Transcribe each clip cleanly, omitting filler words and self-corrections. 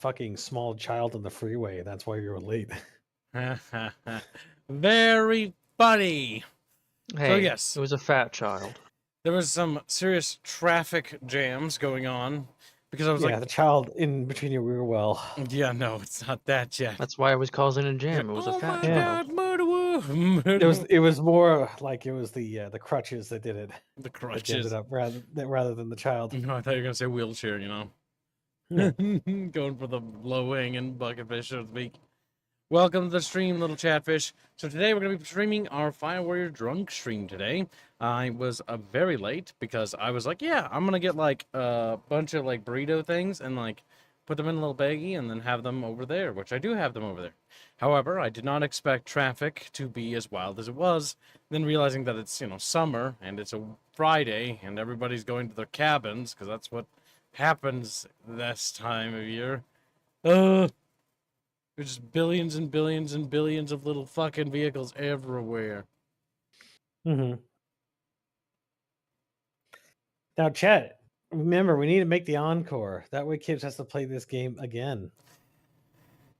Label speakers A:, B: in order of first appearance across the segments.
A: fucking small child on the freeway. That's why you were late.
B: Very funny.
C: Hey,
B: So yes,
C: it was a fat child.
B: there was some serious traffic jams going on because I was
A: Yeah, the child in between your rear well.
B: yeah, no, it's not that yet.
C: That's why it was causing a jam. It was a
B: Oh
C: fat
B: my
C: child.
B: God, murderer!
A: It was more like it was the crutches that did it.
B: The
A: That jammed
B: crutches.
A: it up rather than the child.
B: No, I thought you were gonna say wheelchair. You know,
A: Yeah.
B: going for the low hanging bucketfish, so to speak. Welcome to the stream, little chatfish. So today we're going to be streaming our Fire Warrior drunk stream today. I was very late because I was like, yeah, I'm going to get like a bunch of like burrito things and like put them in a little baggie and then have them over there, which I do have them over there. However, I did not expect traffic to be as wild as it was. Then realizing that it's, summer and it's a Friday and everybody's going to their cabins because that's what happens this time of year. There's just billions and billions and billions of little fucking vehicles everywhere.
A: Mm-hmm. Now, chat. Remember, we need to make the encore. That way, kids has to play this game again.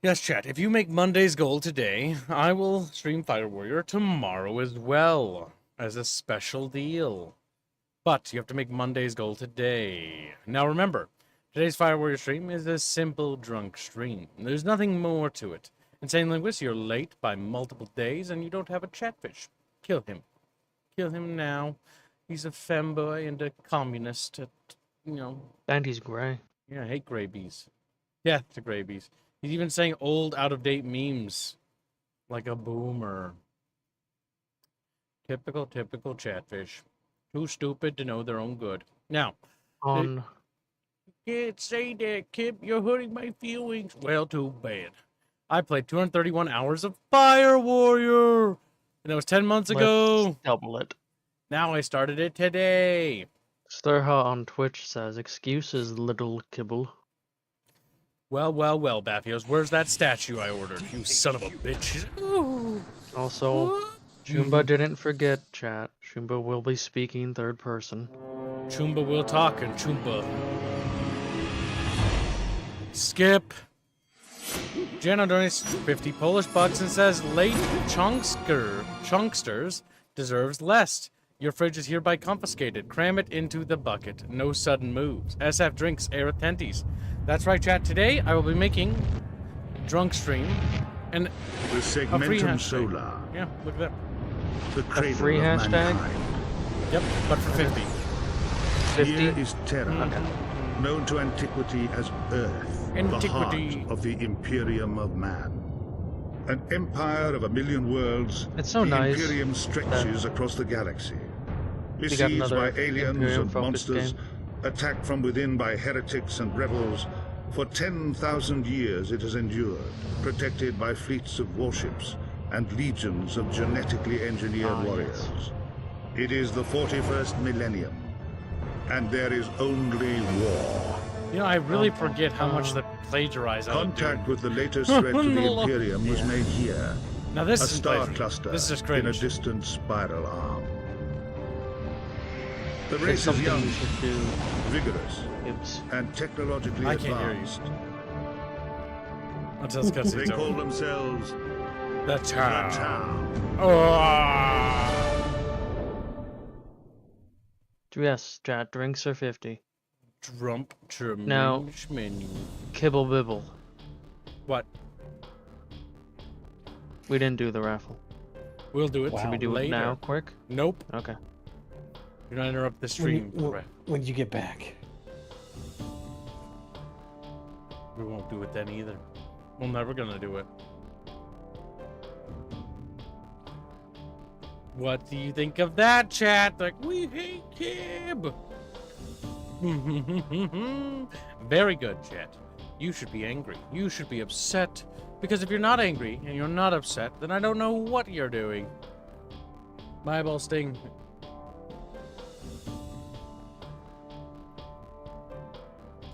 B: Yes, chat. If you make Monday's goal today, I will stream Fire Warrior tomorrow as well as a special deal. But you have to make Monday's goal today. Now, remember. Today's Fire Warrior stream is a simple drunk stream. There's nothing more to it. Insane Linguist, you're late by multiple days and you don't have a chatfish. Kill him. Kill him now. He's a femboy and a communist.
C: And he's gray.
B: Yeah, I hate gray bees. Yeah, to gray bees. He's even saying old, out-of-date memes. Like a boomer. Typical chatfish. Too stupid to know their own good. Now, can't say that, Kip. You're hurting my feelings. Well, too bad. I played 231 hours of Fire Warrior. And that was 10 months ago.
C: Let's double it.
B: Now I started it today.
C: Stirha on Twitch says, excuses, little kibble.
B: Well, Baffios. Where's that statue I ordered? You son of a bitch.
C: Also, Shumba didn't forget, chat. Shumba will be speaking third person.
B: Chumba will talk and Chumba. Skip. Jenna donates 50 Polish bucks and says, late chunksters deserves less. Your fridge is hereby confiscated. Cram it into the bucket. No sudden moves. SF drinks, air attentis. That's right, chat. Today, I will be making drunk stream and
D: the segmentum solar.
B: Yeah, look at that.
D: The cradle
C: free
D: of
C: hashtag?
D: mankind.
B: Yep, but for 50.
C: 50?
D: Here is Terra, known to antiquity as Earth, the heart of the Imperium of Man. An empire of 1,000,000 worlds,
C: It's so
D: the
C: nice
D: Imperium stretches across the galaxy.
C: got
D: Besieged
C: another
D: by aliens and
C: Imperium-focused
D: monsters,
C: game.
D: attacked from within by heretics and rebels, for 10,000 years it has endured, protected by fleets of warships and legions of genetically engineered warriors.
C: Yes.
D: It is the 41st millennium, and there is only war.
B: I really forget how much that plagiarize I would do.
D: Contact with the latest threat to the Imperium was made here,
B: Now this
D: a
B: is
D: star
B: plagiarism.
D: cluster
B: This is just
D: in a
B: cringe.
D: distant spiral arm. The
C: It's
D: race is
C: something
D: young,
C: you should do.
D: vigorous,
C: Gibbs.
D: and technologically
B: I can't hear you.
D: advanced.
B: Until this
D: They
B: cutscene's
D: call
B: over.
D: themselves
B: The
D: the
B: town.
D: Town.
B: Oh.
C: Yes, chat. Drinks are 50.
B: Trump
C: Now-
B: menu.
C: Kibble bibble.
B: What?
C: We didn't do the raffle.
B: We'll do it.
A: Wow.
C: Should we do
B: later.
C: it now, quick?
B: Nope.
C: Okay.
B: Do not interrupt the stream.
A: When did you get back?
B: We won't do it then either. We're never gonna do it. What do you think of that, chat? Like, we hate Kib. Very good, chat. You should be angry. You should be upset. Because if you're not angry and you're not upset, then I don't know what you're doing. My eyeball sting.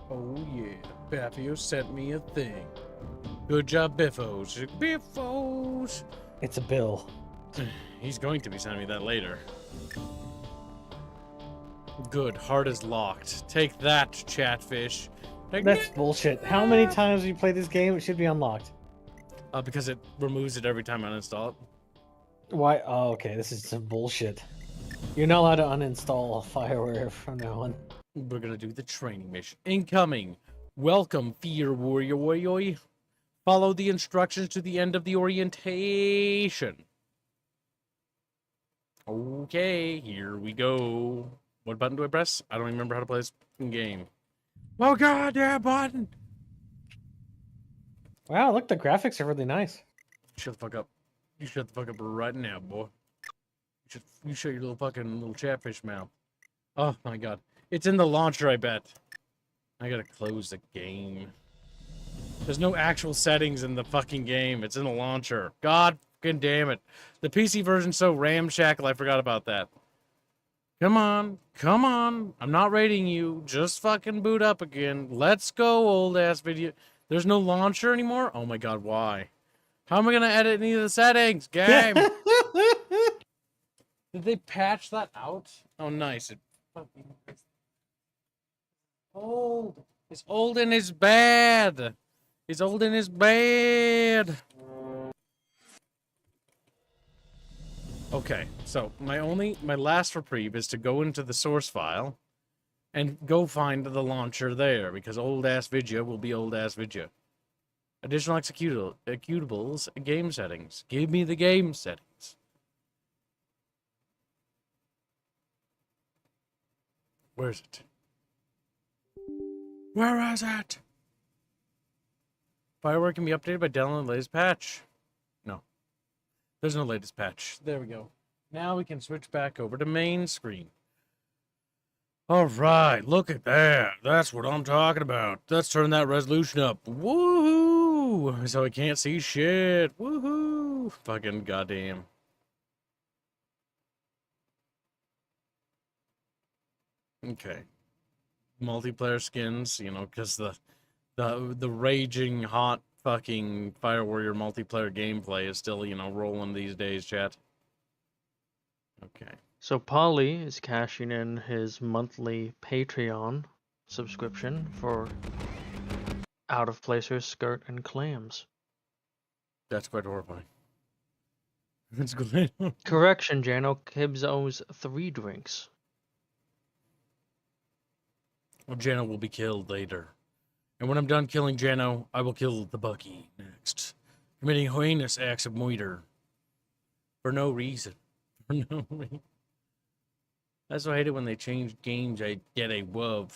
B: Oh yeah, Baffio sent me a thing. Good job, Biffos. Biffos!
A: It's a bill.
B: He's going to be sending me that later. Good, heart is locked. Take that, chatfish.
A: That's bullshit. How many times have you played this game? It should be unlocked.
B: Because it removes it every time I uninstall it.
A: Why? Oh, okay. This is some bullshit. You're not allowed to uninstall Fireware from now on.
B: We're gonna do the training mission. Incoming. Welcome, Fear Warrior. Follow the instructions to the end of the orientation. Okay, here we go. What button do I press? I don't even remember how to play this game. Oh god, yeah, button!
A: Wow, look, the graphics are really nice.
B: Shut the fuck up. You shut the fuck up right now, boy. You shut your little chatfish mouth. Oh my god. It's in the launcher, I bet. I gotta close the game. There's no actual settings in the fucking game. It's in the launcher. God fucking damn it. The PC version's so ramshackle, I forgot about that. Come on. Come on. I'm not rating you. Just fucking boot up again. Let's go, old ass video. There's no launcher anymore? Oh my god, why? How am I gonna edit any of the settings? Game! Did they patch that out? Oh, nice. It fucking... old. It's old and it's bad. It's old and it's bad. Okay, so my last reprieve is to go into the source file and go find the launcher there, because old ass Vidya will be old ass Vidya. Additional executables, game settings. Give me the game settings. Where is it? Where is it? Fireware can be updated by downloading the latest patch. No. There's no latest patch. There we go. Now we can switch back over to main screen. Alright, look at that. That's what I'm talking about. Let's turn that resolution up. Woohoo! So I can't see shit. Woohoo! Fucking goddamn. Okay. Multiplayer skins, you know, because the raging hot fucking Fire Warrior multiplayer gameplay is still, you know, rolling these days, chat. Okay.
C: So Polly is cashing in his monthly Patreon subscription for Out of Placer, Skirt, and Clams.
B: That's quite horrifying. That's good.
C: Correction, Jano. Kibbs owes 3 drinks.
B: Well, Jano will be killed later. And when I'm done killing Jano, I will kill the Bucky next. Committing heinous acts of murder. For no reason. For no reason. That's why I hate it when they change games. I get a WUV.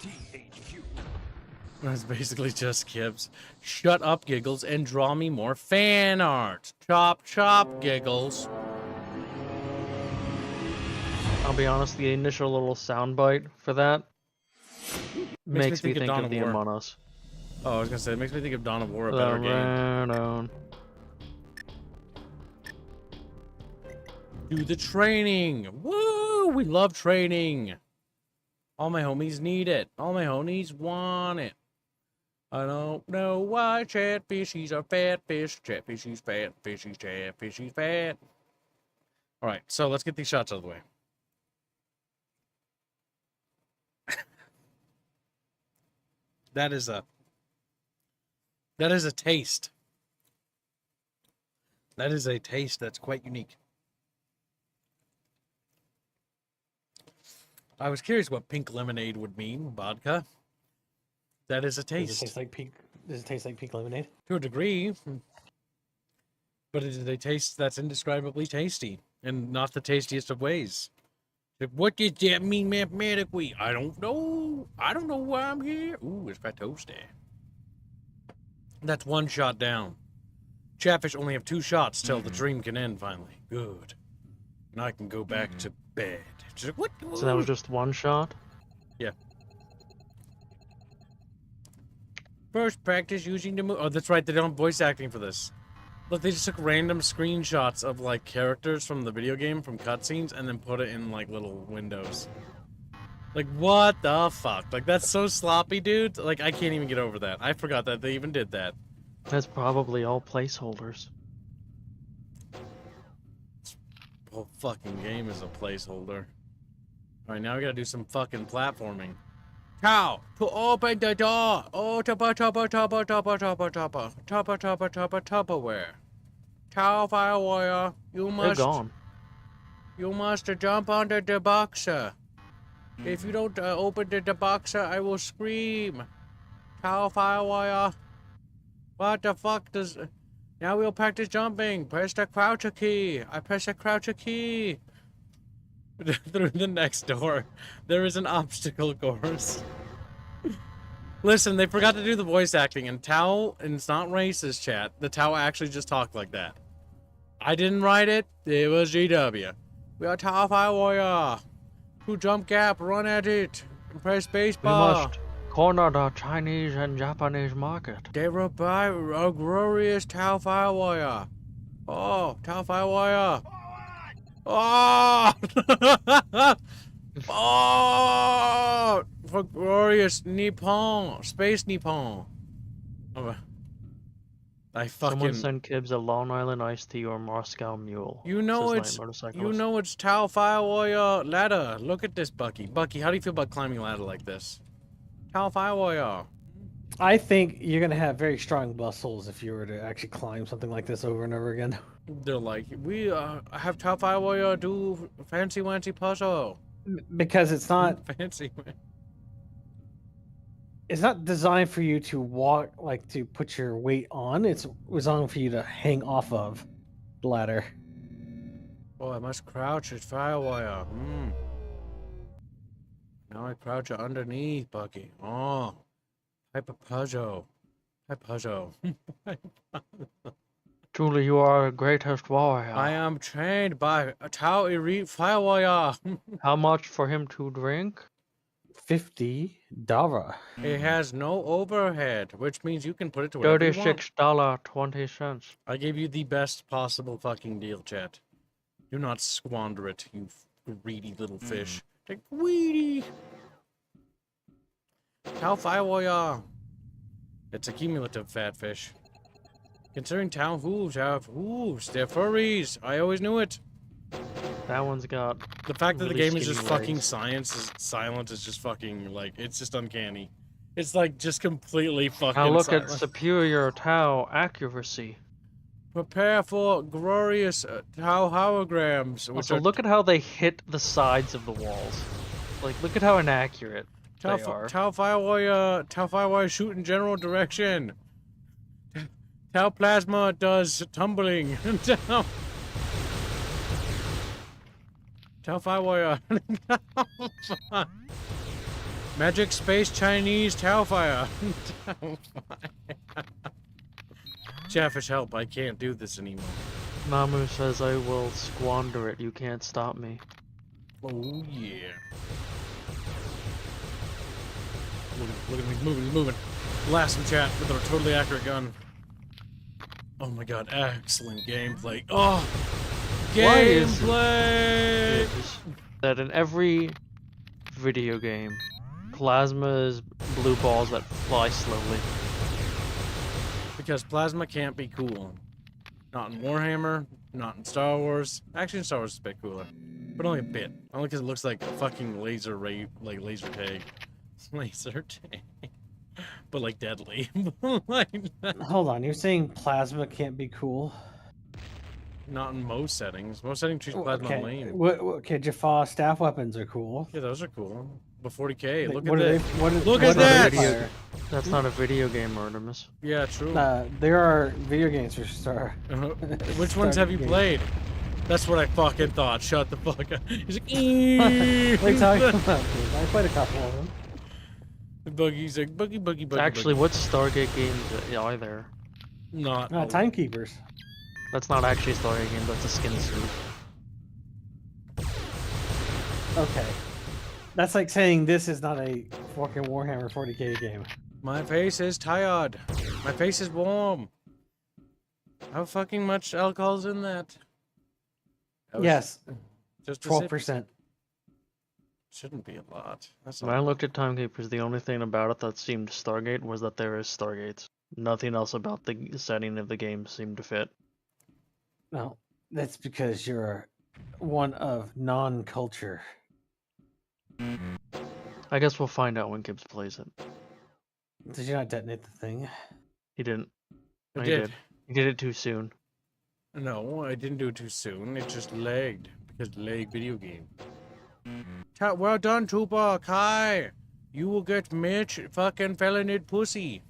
B: THQ. That's basically just Kibbs. Shut up, Giggles, and draw me more fan art. Chop, chop, Giggles.
C: I'll be honest, the initial little soundbite for that makes me think of the Among Us.
B: Oh, I was gonna say, it makes me think of Dawn of War, a better game. Do the training. Woo! We love training. All my homies need it. All my homies want it. I don't know why chatfishies are fat fish. Chatfishies fat, fishies chatfishies fat. Alright, so let's get these shots out of the way. That is a taste. That is a taste that's quite unique. I was curious what pink lemonade would mean, vodka. That is a taste.
A: Does it taste like pink? Does it taste like pink lemonade?
B: To a degree. But it is a taste that's indescribably tasty. And not the tastiest of ways. What does that mean mathematically? I don't know. I don't know why I'm here. Ooh, it's quite toasty. That's 1 shot down. Chatfish only have 2 shots till the dream can end finally. Good. And I can go back to bed. What?
C: So that was just 1 shot?
B: Yeah. First practice using the move. Oh, that's right. They don't have voice acting for this. Look, they just took random screenshots of, like, characters from the video game, from cutscenes, and then put it in, like, little windows. Like, what the fuck? Like, that's so sloppy, dude. Like, I can't even get over that. I forgot that they even did that.
C: That's probably all placeholders.
B: This whole fucking game is a placeholder. Alright, now we gotta do some fucking platforming. Tao, to open the door. Oh, Tupperware. Tao, fire warrior,
C: They're gone.
B: you must jump under the boxer. If you don't open the boxer, I will scream. Tao, fire warrior. What the fuck does... Now we'll practice jumping. Press the croucher key. I press the croucher key. Through the next door, there is an obstacle course. Listen, they forgot to do the voice acting, and Tao, and it's not racist, chat. The Tao actually just talked like that. I didn't write it. It was GW. We are Tao Fire Warrior. To jump gap, run at it. Press
C: We
B: spacebar.
C: must corner the Chinese and Japanese market.
B: They will buy a glorious Tao Fire Warrior. Oh, Tao Fire Warrior. Oh! Oh! For glorious Nippon. Space Nippon. Oh, I
C: Someone
B: fucking...
C: send Kibbs a Long Island iced tea or Moscow Mule.
B: You know
C: says
B: it's...
C: Night
B: You
C: Motorcyclist.
B: know it's Tao Fire Warrior ladder. Look at this, Bucky. Bucky, how do you feel about climbing a ladder like this? Tao Fire Warrior.
A: I think you're gonna have very strong muscles if you were to actually climb something like this over and over again.
B: They're like, we have Tao Fire Warrior do fancy wancy puzzle.
A: Because it's not
B: Fancy.
A: it's not designed for you to walk, like to put your weight on. It's designed for you to hang off of the ladder.
B: Oh, I must crouch at Fire Warrior. Hmm. Now I crouch underneath, Bucky. Oh. Type of puzzle. Type puzzle.
C: Truly, you are a greatest warrior.
B: I am trained by a Tao Elite Fire Warrior.
C: How much for him to drink?
A: $50.
B: It has no overhead, which means you can put it to whatever you want.
C: $36.20.
B: I gave you the best possible fucking deal, chat. Do not squander it, you greedy little fish. Take greedy. Tao Fire Warrior. It's a cumulative fat fish. Considering Tao hooves have hooves, they're furries. I always knew it.
C: That one's got.
B: The fact that the
C: Really
B: game is just
C: skinny
B: fucking
C: legs.
B: silent is just fucking, like, it's just uncanny. It's like just completely fucking
C: Now look
B: silent.
C: at superior Tau accuracy.
B: Prepare for glorious Tao holograms. Which
C: Also,
B: are
C: look at how they hit the sides of the walls. Like, look at how inaccurate
B: Tao,
C: they are.
B: Tao Fire Warrior shoot in general direction. Tao Plasma does tumbling. Tao Fire Warrior. Magic Space Chinese Tao Fire. Chatfish, help, I can't do this anymore.
C: Namu says I will squander it. You can't stop me.
B: Oh yeah. Look at me, moving. Blast him, chat, with a totally accurate gun. Oh my god, excellent gameplay. Oh!
C: Why is
B: Gameplay!
C: it that in every video game, plasma is blue balls that fly slowly?
B: Because plasma can't be cool. Not in Warhammer, not in Star Wars. Actually, in Star Wars it's a bit cooler. But only a bit. Only because it looks like a fucking laser laser tag. Laser tag. But like deadly.
A: Hold on, you're saying plasma can't be cool?
B: Not in most settings. Most settings treat plasma
A: Okay,
B: lame.
A: okay, Jaffa staff weapons are cool.
B: Yeah, those are cool. But 40k, look
A: What
B: at
A: are
B: this.
A: they?
B: Look
A: what
B: at
A: are they
B: that!
A: fire?
C: That's not a video game, Artemis.
B: Yeah, true.
A: There are video games for Star.
B: Which ones have you
A: Stargate.
B: played? That's what I fucking thought. Shut the fuck up. He's like,
A: What are you talking about, dude? I played a couple of them.
B: Buggy's like, buggy.
C: Actually, what Stargate games are there?
B: Not.
A: Timekeepers.
C: That's not actually a Stargate game, that's a skin suit.
A: Okay. That's like saying this is not a fucking Warhammer 40k game.
B: My face is tired. My face is warm. How fucking much alcohol's in that? That was
A: Yes,
B: Just a
A: 12%.
B: sip. Shouldn't be a lot. That's
C: When I looked at Timekeepers, the only thing about it that seemed Stargate was that there is Stargates. Nothing else about the setting of the game seemed to fit.
A: No, that's because you're one of non-culture.
C: I guess we'll find out when Gibbs plays it.
A: Did you not detonate the thing?
C: He didn't.
B: I
C: No,
B: did.
C: He did it too soon.
B: No, I didn't do it too soon. It just lagged because lag video game. Well done, Tupac. Kai. You will get Mitch fucking felonid pussy.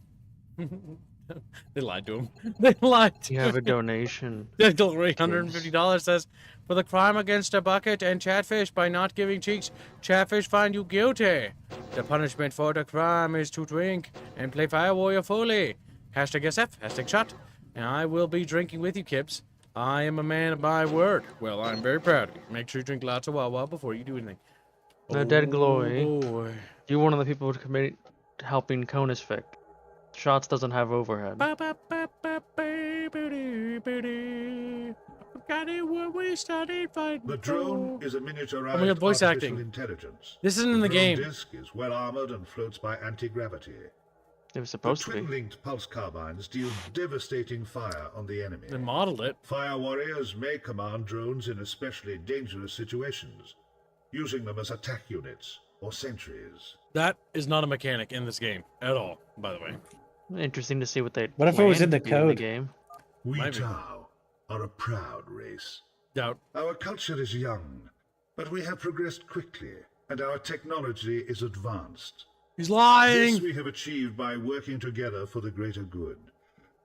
B: They lied to him. They lied to
C: You have a
B: him.
C: donation.
B: Hillary, $150 says, for the crime against a bucket and Chatfish by not giving cheeks, Chatfish find you guilty. The punishment for the crime is to drink and play Fire Warrior fully. Hashtag SF, hashtag shot. And I will be drinking with you, Kips. I am a man of my word. Well, I'm very proud of you. Make sure you drink lots of Wawa before you do anything.
C: Now, Dead Glory,
B: Boy.
C: you're one of the people helping Conus Fic. Shots doesn't have overhead.
B: Got it when we started fighting.
D: The drone is a miniaturized
B: Oh my God, voice
D: artificial
B: acting.
D: intelligence.
B: This isn't in the
D: drone
B: game.
D: disc is well armored and floats by anti-gravity.
C: It was
D: The
C: supposed to be.
D: twin-linked pulse carbines deal devastating fire on the enemy.
B: They modeled it.
D: Fire warriors may command drones in especially dangerous situations, using them as attack units or sentries.
B: That is not a mechanic in this game at all, by the way.
C: Interesting to see what they.
A: What if it was in
C: planned
A: the
C: to do in
A: code?
C: game.
D: We
B: Maybe.
D: Tau are a proud race.
B: Doubt.
D: Our culture is young, but we have progressed quickly, and our technology is advanced.
B: He's
D: This
B: lying.
D: we have achieved by working together for the greater good.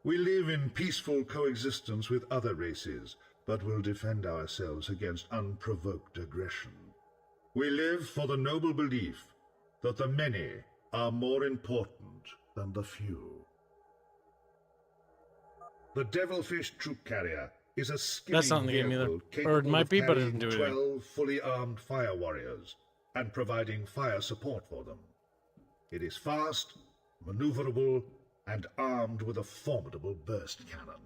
D: We live in peaceful coexistence with other races, but will defend ourselves against unprovoked aggression. We live for the noble belief that the many are more important than the few. The Devilfish Troop Carrier is a skinny
B: That's not in the game either.
D: vehicle
B: Or it
D: capable
B: might
D: of
B: be, but it
D: carrying
B: doesn't do anything.
D: 12 fully armed fire warriors and providing fire support for them. It is fast, maneuverable, and armed with a formidable burst cannon.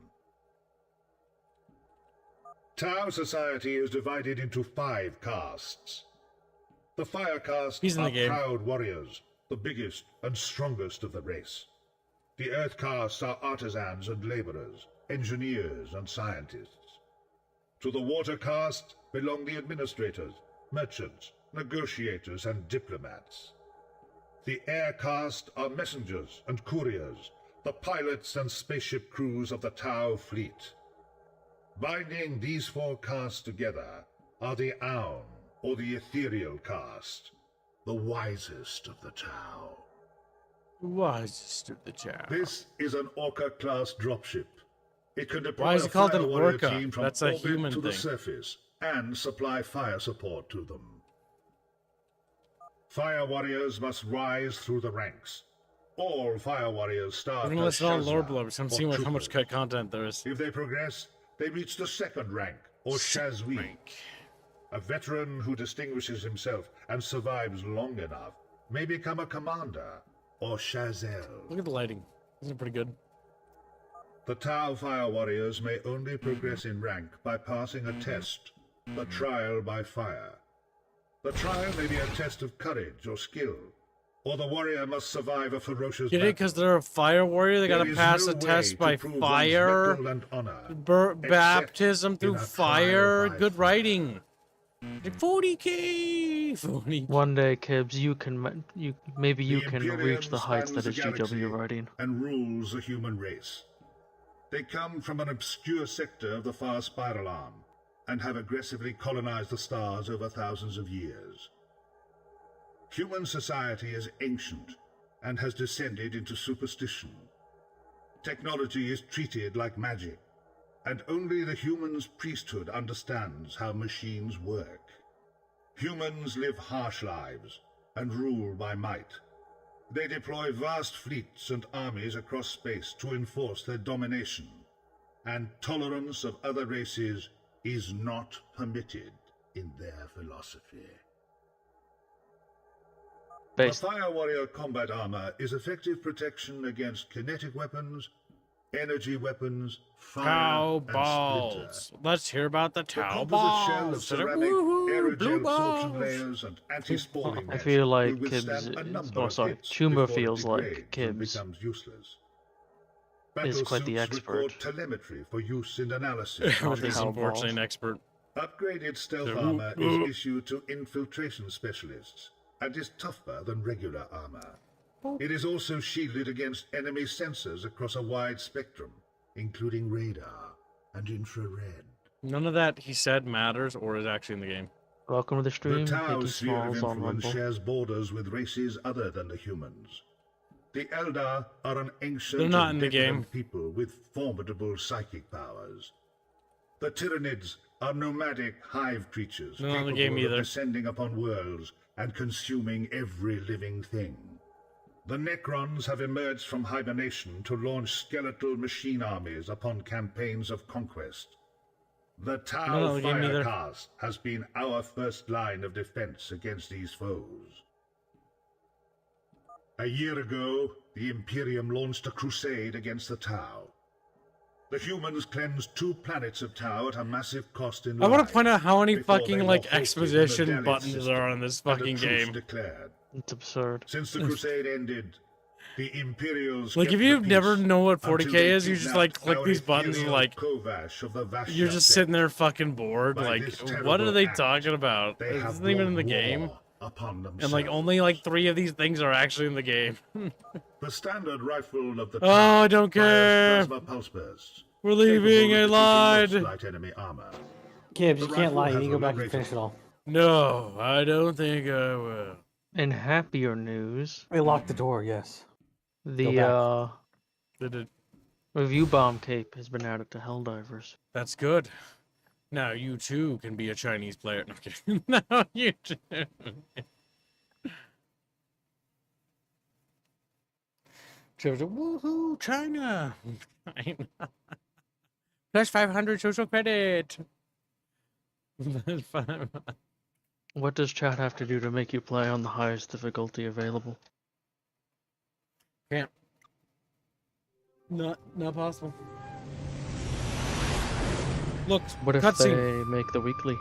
D: Tau society is divided into 5 castes. The fire caste
B: He's in the
D: are
B: game.
D: proud warriors, the biggest and strongest of the race. The earth castes are artisans and laborers, engineers and scientists. To the water caste belong the administrators, merchants, negotiators, and diplomats. The air caste are messengers and couriers, the pilots and spaceship crews of the Tau fleet. Binding these 4 castes together are the Aun, or the ethereal caste, the wisest of the Tau.
B: Wisest of the child.
D: This is an Orca-class dropship. It can deploy
B: Why is
D: a
B: it called
D: fire
B: an
D: warrior
B: Orca?
D: team from
B: That's a
D: orbit
B: human
D: to the
B: thing.
D: surface and supply fire support to them. Fire warriors must rise through the ranks. All fire warriors start
B: We're gonna
D: as
B: listen to all
D: Shazza,
B: lore blobs. I'm
D: or
B: seeing how much
D: troopers.
B: content there is.
D: If they progress, they reach the 2nd rank, or Shazwi. A veteran who distinguishes himself and survives long enough may become a commander, or Shazel.
B: Look at the lighting. Isn't it pretty good?
D: The Tau Fire Warriors may only progress in rank by passing a test, the trial by fire. The trial may be a test of courage or skill, or the warrior must survive a ferocious
B: Get
D: battle.
B: it? Because they're a fire warrior? They gotta
D: There is
B: pass
D: no
B: a test
D: way
B: by
D: to prove one's
B: fire?
D: mettle and honor, except
B: Baptism through
D: in a trial
B: fire?
D: by
B: Good
D: fire.
B: writing. 40k! 40.
C: One day, Kibbs, maybe you
D: The
C: can reach
D: Imperium
C: the heights that
D: spans
C: is
D: the galaxy
C: GW writing.
D: and rules the human race. They come from an obscure sector of the far spiral arm and have aggressively colonized the stars over thousands of years. Human society is ancient and has descended into superstition. Technology is treated like magic, and only the human's priesthood understands how machines work. Humans live harsh lives and rule by might. They deploy vast fleets and armies across space to enforce their domination, and tolerance of other races is not permitted in their philosophy. The
C: Based.
D: Fire Warrior combat armor is effective protection against kinetic weapons, energy weapons, fire,
B: Tau
D: and splinter.
B: balls. Let's hear about the
D: The
B: Tau
D: composite shell of
B: balls.
D: ceramic,
B: Woohoo, blue
D: aerogel absorption
B: balls.
D: layers, and anti-spalling
C: I
D: mesh
C: feel like
D: will withstand
C: Kibbs
D: a
C: is-
D: number
C: oh,
D: of
C: sorry,
D: hits
C: Chuma
D: before it
C: feels like
D: degrades and
C: Kibbs
D: becomes useless.
C: is quite the
D: Battle suits
C: expert.
D: record telemetry for use in analysis.
C: Not the
B: He's
C: Tau
B: unfortunately
C: balls.
B: an expert.
D: Upgraded stealth
B: Ooh,
D: armor
B: ooh.
D: is issued to infiltration specialists and is tougher than regular armor. It is also shielded against enemy sensors across a wide spectrum, including radar and infrared.
B: None of that he said matters or is actually in the game.
C: Welcome to the
D: The
C: stream,
D: Tau
C: Mickey
D: sphere of
C: Smalls on
D: influence
C: Rumble.
D: shares borders with races other than the humans. The Eldar are an ancient
B: They're not
D: and
B: in the
D: decadent
B: game.
D: people with formidable psychic powers. The Tyranids are nomadic hive creatures
B: They're not in the
D: capable
B: game
D: of
B: either.
D: descending upon worlds and consuming every living thing. The Necrons have emerged from hibernation to launch skeletal machine armies upon campaigns of conquest. The Tau
B: They're not in the game either.
D: Firecast has been our first line of defense against these foes. A year ago, the Imperium launched a crusade against the Tau. The humans cleansed 2 planets of Tau at a massive cost in
B: I want
D: lives
B: to point out how many
D: before they
B: fucking
D: were
B: like
D: hosted in the
B: exposition
D: Dalit
B: buttons
D: system
B: there are in this
D: and a
B: fucking
D: truce
B: game.
D: declared.
C: It's absurd.
D: Since the crusade ended, the Imperials
B: Like
D: kept
B: if
D: the
B: you
D: peace
B: never know what
D: until
B: 40k
D: they
B: is, you just like
D: kidnapped
B: click these
D: our
B: buttons and
D: ethereal
B: like
D: Kovash of the Vashta
B: you're just
D: sect.
B: sitting there fucking bored.
D: By
B: Like
D: this
B: what are
D: terrible
B: they
D: act,
B: talking about?
D: They
B: It
D: have
B: isn't even in the
D: brought
B: game.
D: war upon
B: And like
D: themselves.
B: only like 3 of these things are actually in the game.
D: The standard rifle of the
B: Oh, I don't care.
D: fires plasma pulse bursts,
B: We're leaving.
D: capable
B: I
D: of defeating
B: lied.
D: most light enemy armor.
A: Gibbs,
D: The
A: you can't
D: rifle
A: lie. You
D: has
A: need to go
D: a
A: back
D: low
A: and finish it all.
B: No, I don't think I will.
C: In happier news,
A: They locked the door, yes.
C: the
B: Did it?
C: review bomb cape has been added to Helldivers.
B: That's good. Now you too can be a Chinese player. No, I'm kidding. No, you too. Trevor's like, woohoo, China! Plus 500 social credit. Plus 500.
C: What does chat have to do to make you play on the highest difficulty available?
B: Can't. Not possible. Look,
C: What if
B: cutscene.
C: they make the weekly?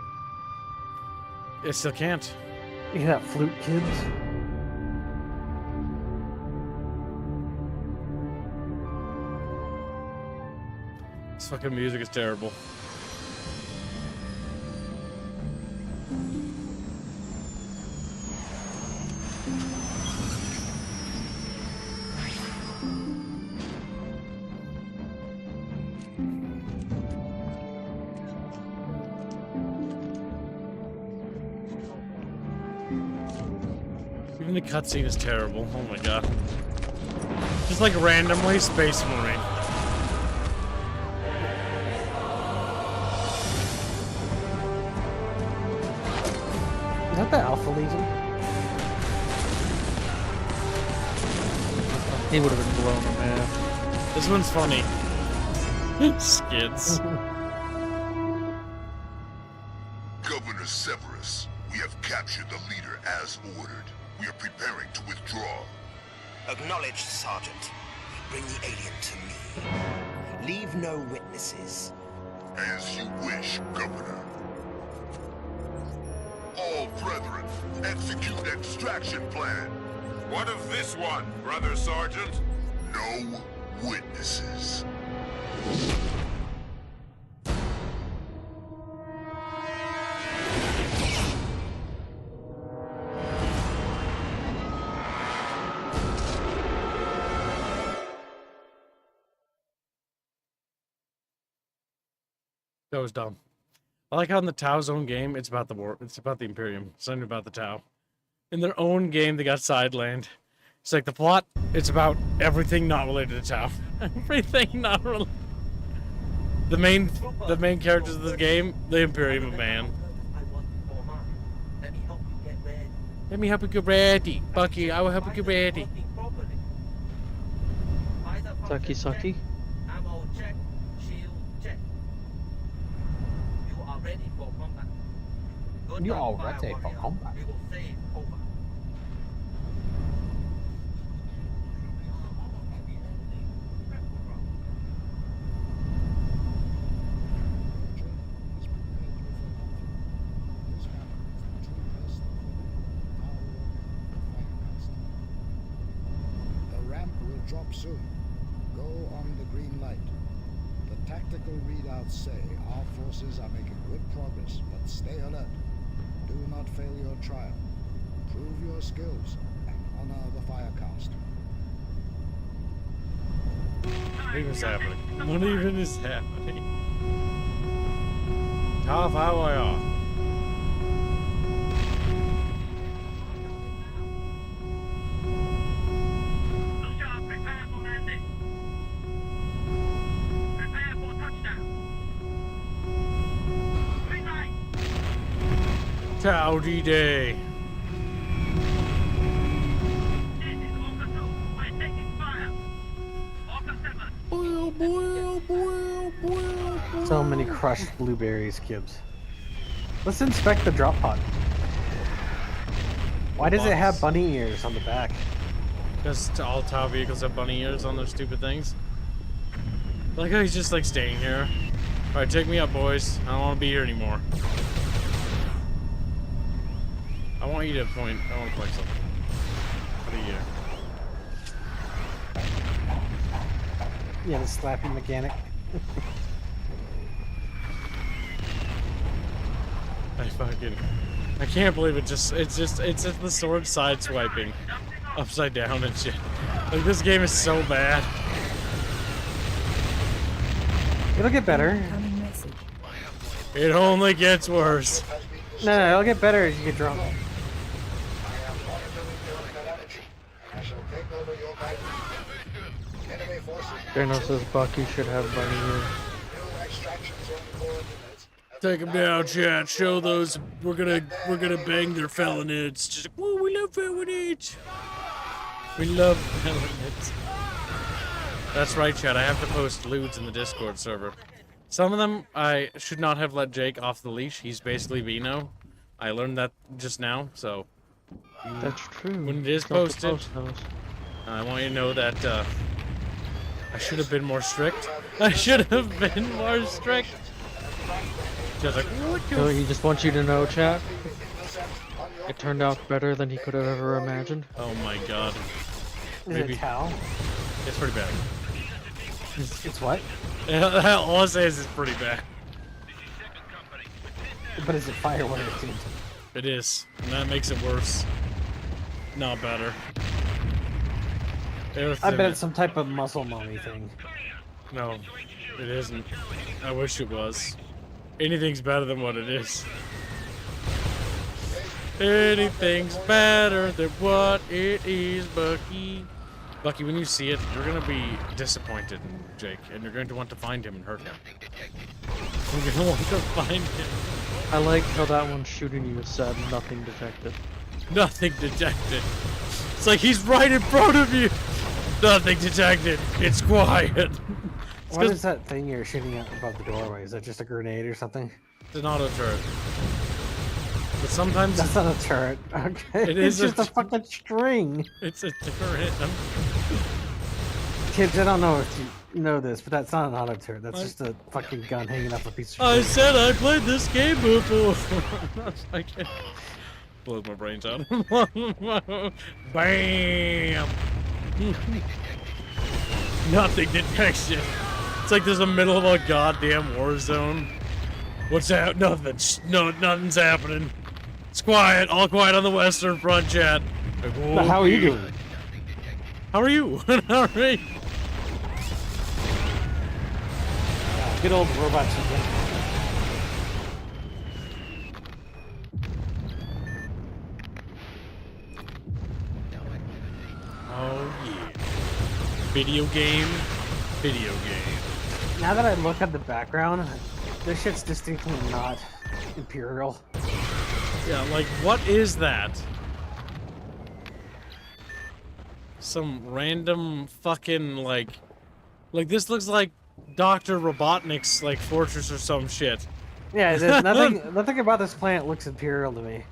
B: It still can't.
A: You hear that flute, kids?
B: This fucking music is terrible. Even the cutscene is terrible. Oh my god. Just like randomly Space Marine.
A: Is that the Alpha Legion?
C: He would have been blown in half.
B: This one's funny. Skids.
E: Governor Severus, we have captured the leader as ordered. We are preparing to withdraw.
F: Acknowledged, Sergeant. Bring the alien to me. Leave no witnesses.
E: As you wish, Governor. All brethren, execute extraction plan.
G: What of this one, Brother Sergeant?
E: No witnesses.
B: That was dumb. I like how in the Tau's own game, it's about the war. It's about the Imperium. It's not even about the Tau. In their own game, they got sidelined. It's like the plot. It's about everything not related to Tau. Everything not related. The main characters of the game, the Imperium of Man. Let me help you get ready, Bucky. I will help you get ready.
C: Sucky sucky.
H: Ammo check, shield check. You are ready for combat. Good
I: You
H: luck,
I: are
H: fire
I: ready for
H: warrior.
I: combat.
H: We will save over.
J: The ramp will drop soon. Go on the green light. The tactical readouts say our forces are making good progress, but stay alert. Do not fail your trial. Prove your skills and honor the Firecast.
B: What even is happening? What even is happening? How far away off?
H: Prepare for landing. Prepare for touchdown. Green light.
B: Howdy day.
H: This is Orca 2. We're taking fire. Orca 7.
A: So many crushed blueberries, Gibbs. Let's inspect the drop pod. Why does it have bunny ears on the back?
B: Because all tow vehicles have bunny ears on their stupid things. Like how he's just like staying here. Alright, take me up, boys. I don't want to be here anymore. I want you to point. I want to collect something. What are you?
A: Yeah, the slappy mechanic.
B: I can't believe it's just the sword side swiping upside down and shit. Like, this game is so bad.
A: It'll get better.
B: It only gets worse.
A: No, it'll get better as you get drunk.
C: Dano says Bucky should have bunny ears.
B: Take them down, chat. Show those. We're gonna bang their felonids. Just like, whoa, we love felonids. We love felonids. That's right, chat. I have to post lewds in the Discord server. Some of them I should not have let Jake off the leash. He's basically Vino. I learned that just now, so.
C: That's true.
B: When it is posted, I want you to know that I should have been more strict. I should have been more strict. Just like, what
C: So he just wants you to know, chat. It turned out better than he could have ever imagined.
B: Oh my god.
A: Is it a towel?
B: It's pretty bad.
A: It's what?
B: All I say is it's pretty bad.
A: But is it firewire too?
B: It is. And that makes it worse. Not better.
A: I bet it's some type of muscle mummy thing.
B: No, it isn't. I wish it was. Anything's better than what it is. Anything's better than what it is, Bucky. Bucky, when you see it, you're gonna be disappointed in Jake, and you're going to want to find him and hurt him. You're gonna want to find him.
C: I like how that one shooting you said nothing detected.
B: Nothing detected. It's like he's right in front of you. Nothing detected. It's quiet.
A: What is that thing you're shooting at above the doorway? Is that just a grenade or something?
B: It's an auto turret. But sometimes
A: that's not a turret. Okay.
B: It is
A: just a fucking string.
B: It's a turret.
A: Kids, I don't know if you know this, but that's not an auto turret. That's just a fucking gun hanging off a piece of string.
B: I said I played this game before. I can't. Blows my brains out. Bam! Nothing detects you. It's like there's a middle of a goddamn war zone. What's that? Nothing. No, nothing's happening. It's quiet. All quiet on the Western Front, chat. Like,
A: now, how are you doing?
B: How are you? All right.
A: Good old robots again.
B: Oh yeah. Video game. Video game.
A: Now that I look at the background, this shit's distinctly not Imperial.
B: Yeah, like, what is that? Some random fucking, like this looks like Dr. Robotnik's, like, fortress or some shit.
A: Yeah, there's nothing about this planet looks Imperial to me.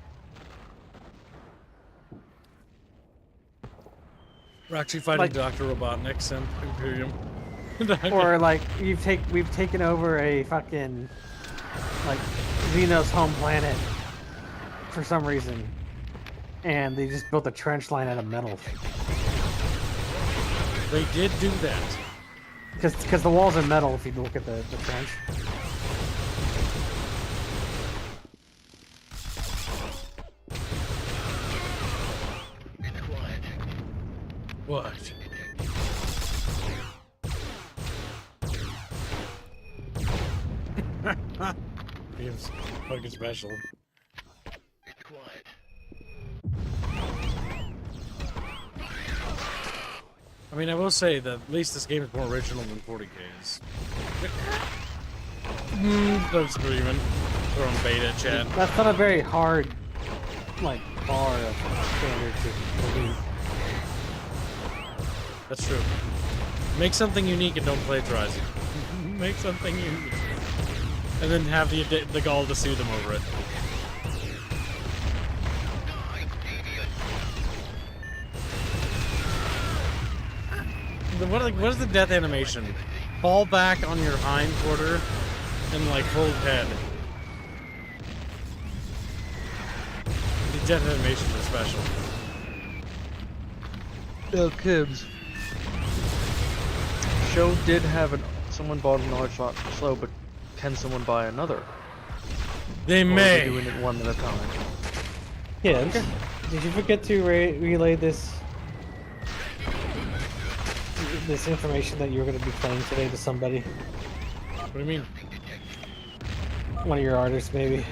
B: We're actually fighting like, Dr. Robotnik's and Imperium.
A: Or like we've taken over a fucking like Xenos home planet for some reason, and they just built a trench line out of metal.
B: They did do that.
A: Because the walls are metal if you look at the trench.
B: What? Game's fucking special. I mean, I will say that at least this game is more original than 40K's. Stop screaming. They're on beta chat.
A: That's not a very hard, like, bar of standard to believe.
B: That's true. Make something unique and don't plagiarize it. Make something unique. And then have the gall to sue them over it. What is the death animation? Fall back on your hind quarter and like hold head. The death animation is special.
C: Oh, Kibbs. Show did have someone bought an art slot slow, but can someone buy another?
B: They
C: Or
B: may.
C: are we doing it one at a time?
A: Yeah. Okay. Did you forget to relay this information that you're going to be playing today to somebody?
B: What do you mean?
A: One of your artists, maybe.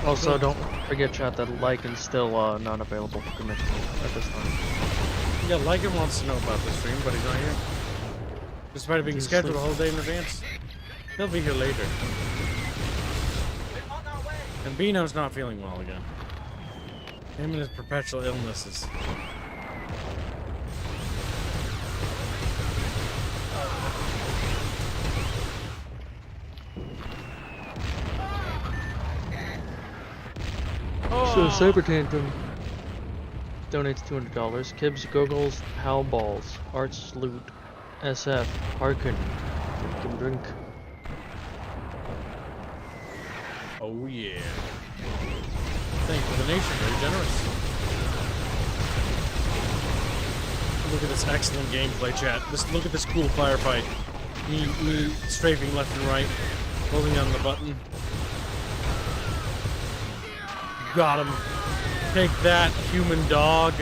C: Also, don't forget, chat, that Lycan's still not available for commission at this time.
B: Yeah, Lycan wants to know about the stream, but he's not here. Despite it being
C: He's
B: scheduled a
C: asleep.
B: whole day in advance. He'll be here later. And Bino's not feeling well again. Him and his perpetual illnesses.
C: So, Cyber Tantrum donates $200. Kibbs, Goggles, Pal Balls, Art Salute, SF, Harkin, Drink.
B: Oh yeah. Thank you for the nation, very generous. Look at this excellent gameplay, chat. Look at this cool firefight. Me strafing left and right, holding down the button. Got him. Take that, human dog.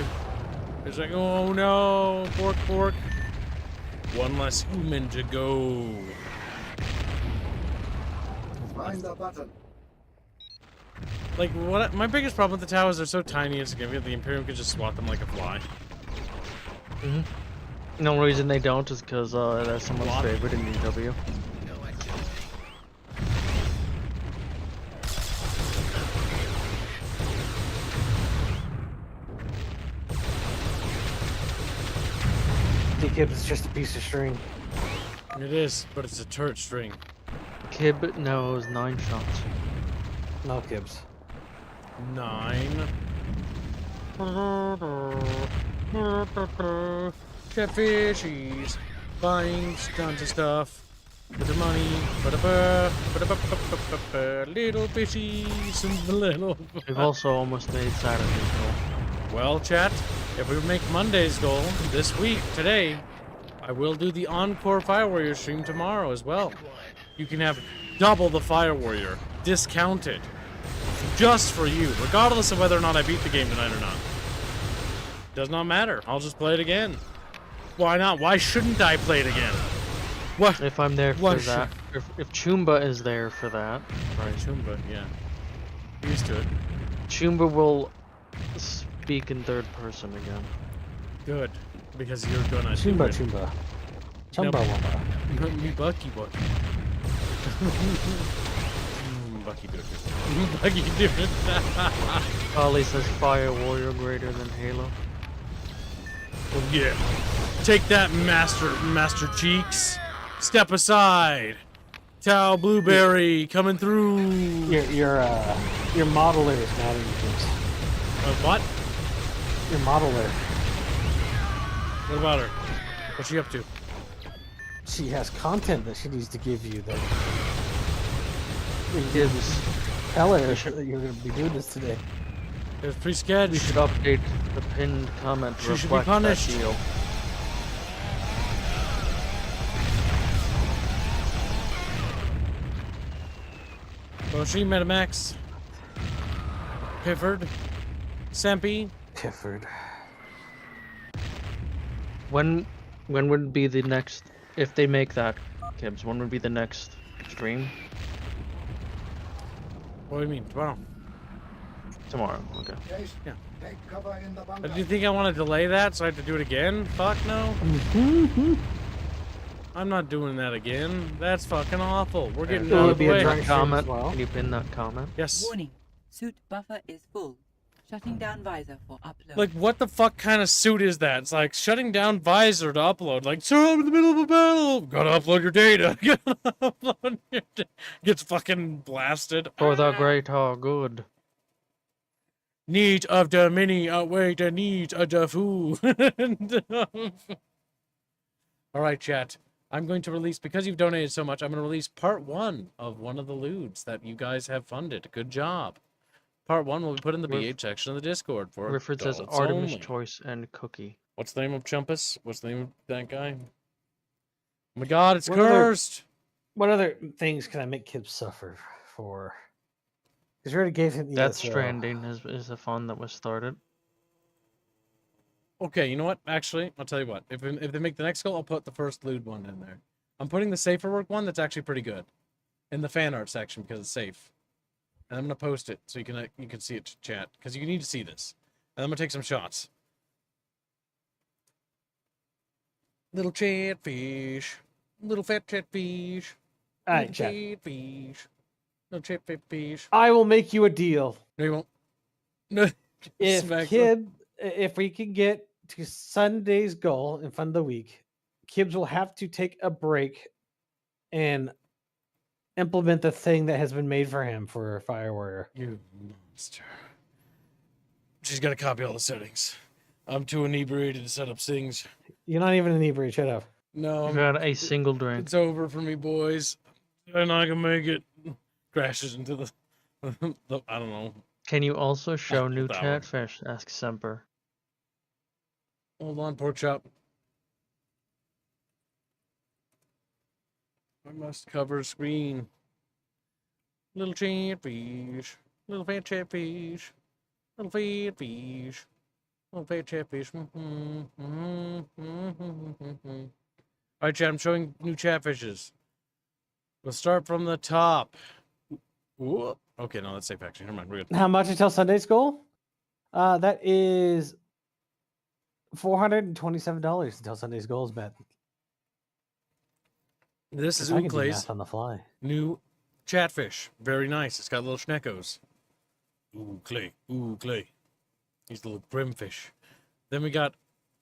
B: It's like, oh no, pork, pork. One less human to go.
J: Find the button.
B: Like, what? My biggest problem with the towers, they're so tiny and significant, the Imperium could just swat them like a fly.
C: Mm-hmm. No reason they don't is because that's someone's
B: What?
C: favorite in UW.
A: D-Kib is just a piece of string.
B: It is, but it's a turret string.
C: Kib knows 9 shots.
A: No Kibbs.
B: 9. Catfishies. Buying tons of stuff. With the money. Little fishies and little.
C: We've also almost made Saturday's goal.
B: Well, chat, if we make Monday's goal this week, today, I will do the Encore Fire Warrior stream tomorrow as well. You can have double the Fire Warrior, discounted, just for you, regardless of whether or not I beat the game tonight or not. Does not matter. I'll just play it again. Why not? Why shouldn't I play it again? What?
C: If I'm there for
B: What
C: that, if Chumba is there for that,
B: Right, Chumba, yeah. Used to it.
C: Chumba will speak in third person again.
B: Good. Because you're gonna do
A: Chumba
B: it.
A: chumba. Chumba wumba.
B: Me Bucky Bucky. Bucky do it. Bucky do it.
C: Ollie says Fire Warrior greater than Halo.
B: Oh, yeah. Take that, Master Cheeks. Step aside. Tao Blueberry coming through.
A: Your modeler is mad at you, Kibbs.
B: What?
A: Your modeler.
B: What about her? What's she up to?
A: She has content that she needs to give you that
C: Gibbs.
A: tell her that you're going to be doing this today.
B: It was pre-sketched.
C: We should update the pinned comment to
B: She should be
C: reflect that
B: punished.
C: deal.
B: Boshi, Metamax. Pifford. Sempy.
A: Pifford.
C: When would be the next, if they make that, Kibbs, when would be the next stream?
B: What do you mean? Tomorrow?
C: Tomorrow, okay.
J: Chase,
B: Yeah.
J: take cover in the bunker.
B: Do you think I want to delay that so I have to do it again? Fuck no. I'm not doing that again. That's fucking awful. We're getting
A: Will
B: out
A: it
B: of the
A: be a
B: way.
A: drunk stream as
C: Comment.
A: well?
C: Can you pin that comment?
B: Yes.
I: Warning. Suit buffer is full. Shutting down visor for upload.
B: Like, what the fuck kind of suit is that? It's like shutting down visor to upload. Like, sir, I'm in the middle of a battle. Gotta upload your data. Gotta upload your Gets fucking blasted.
C: For the greater good.
B: Needs of the many outweigh the needs of the food. Alright, chat. I'm going to release, because you've donated so much, I'm going to release part 1 of one of the lewds that you guys have funded. Good job. Part 1 will be put in the BH section of the Discord for
C: Rifford says
B: adults
C: Artemis
B: only.
C: Choice and Cookie.
B: What's the name of Chumpus? What's the name of that guy? Oh my god, it's
A: What other-
B: cursed!
A: What other things can I make kids suffer for? Because you already gave him the
C: Death
A: ESO.
C: Stranding is a fun that was started.
B: Okay, you know what? Actually, I'll tell you what. If they make the next goal, I'll put the first lewd one in there. I'm putting the safer work one that's actually pretty good in the fan art section because it's safe. And I'm gonna post it so you can see it, chat, because you need to see this. And I'm gonna take some shots. Little chatfish, little fat chatfish,
A: All right,
B: little
A: chat.
B: chatfish, little chatfish.
A: I will make you a deal.
B: No, you won't. No.
A: If
B: Smack them.
A: Kib, if we can get to Sunday's goal in fun of the week, Kibbs will have to take a break and implement the thing that has been made for him for Fire Warrior.
B: You monster. She's got to copy all the settings. I'm too inebriated to set up things.
A: You're not even inebriated. Shut up.
B: No,
C: You've had a single drink.
B: it's over for me, boys. And I can make it. Crashes into the, I don't know.
C: Can you also show new
B: That one.
C: Chatfish? Asks Semper.
B: Hold on, pork chop. I must cover screen. Little chatfish. Little fat chatfish. Little fat fish. Little fat chatfish. Alright, chat, I'm showing new chatfishes. We'll start from the top. Whoop. Okay, no, that's safe actually. Never mind, we're good.
A: How much until Sunday's goal? That is $427 until Sunday's goal is met.
B: This is
A: I can do
B: Uklay's
A: math on the fly.
B: new chatfish. Very nice. It's got little schneckos. Ooh, clay. Ooh, clay. He's a little brimfish. Then we got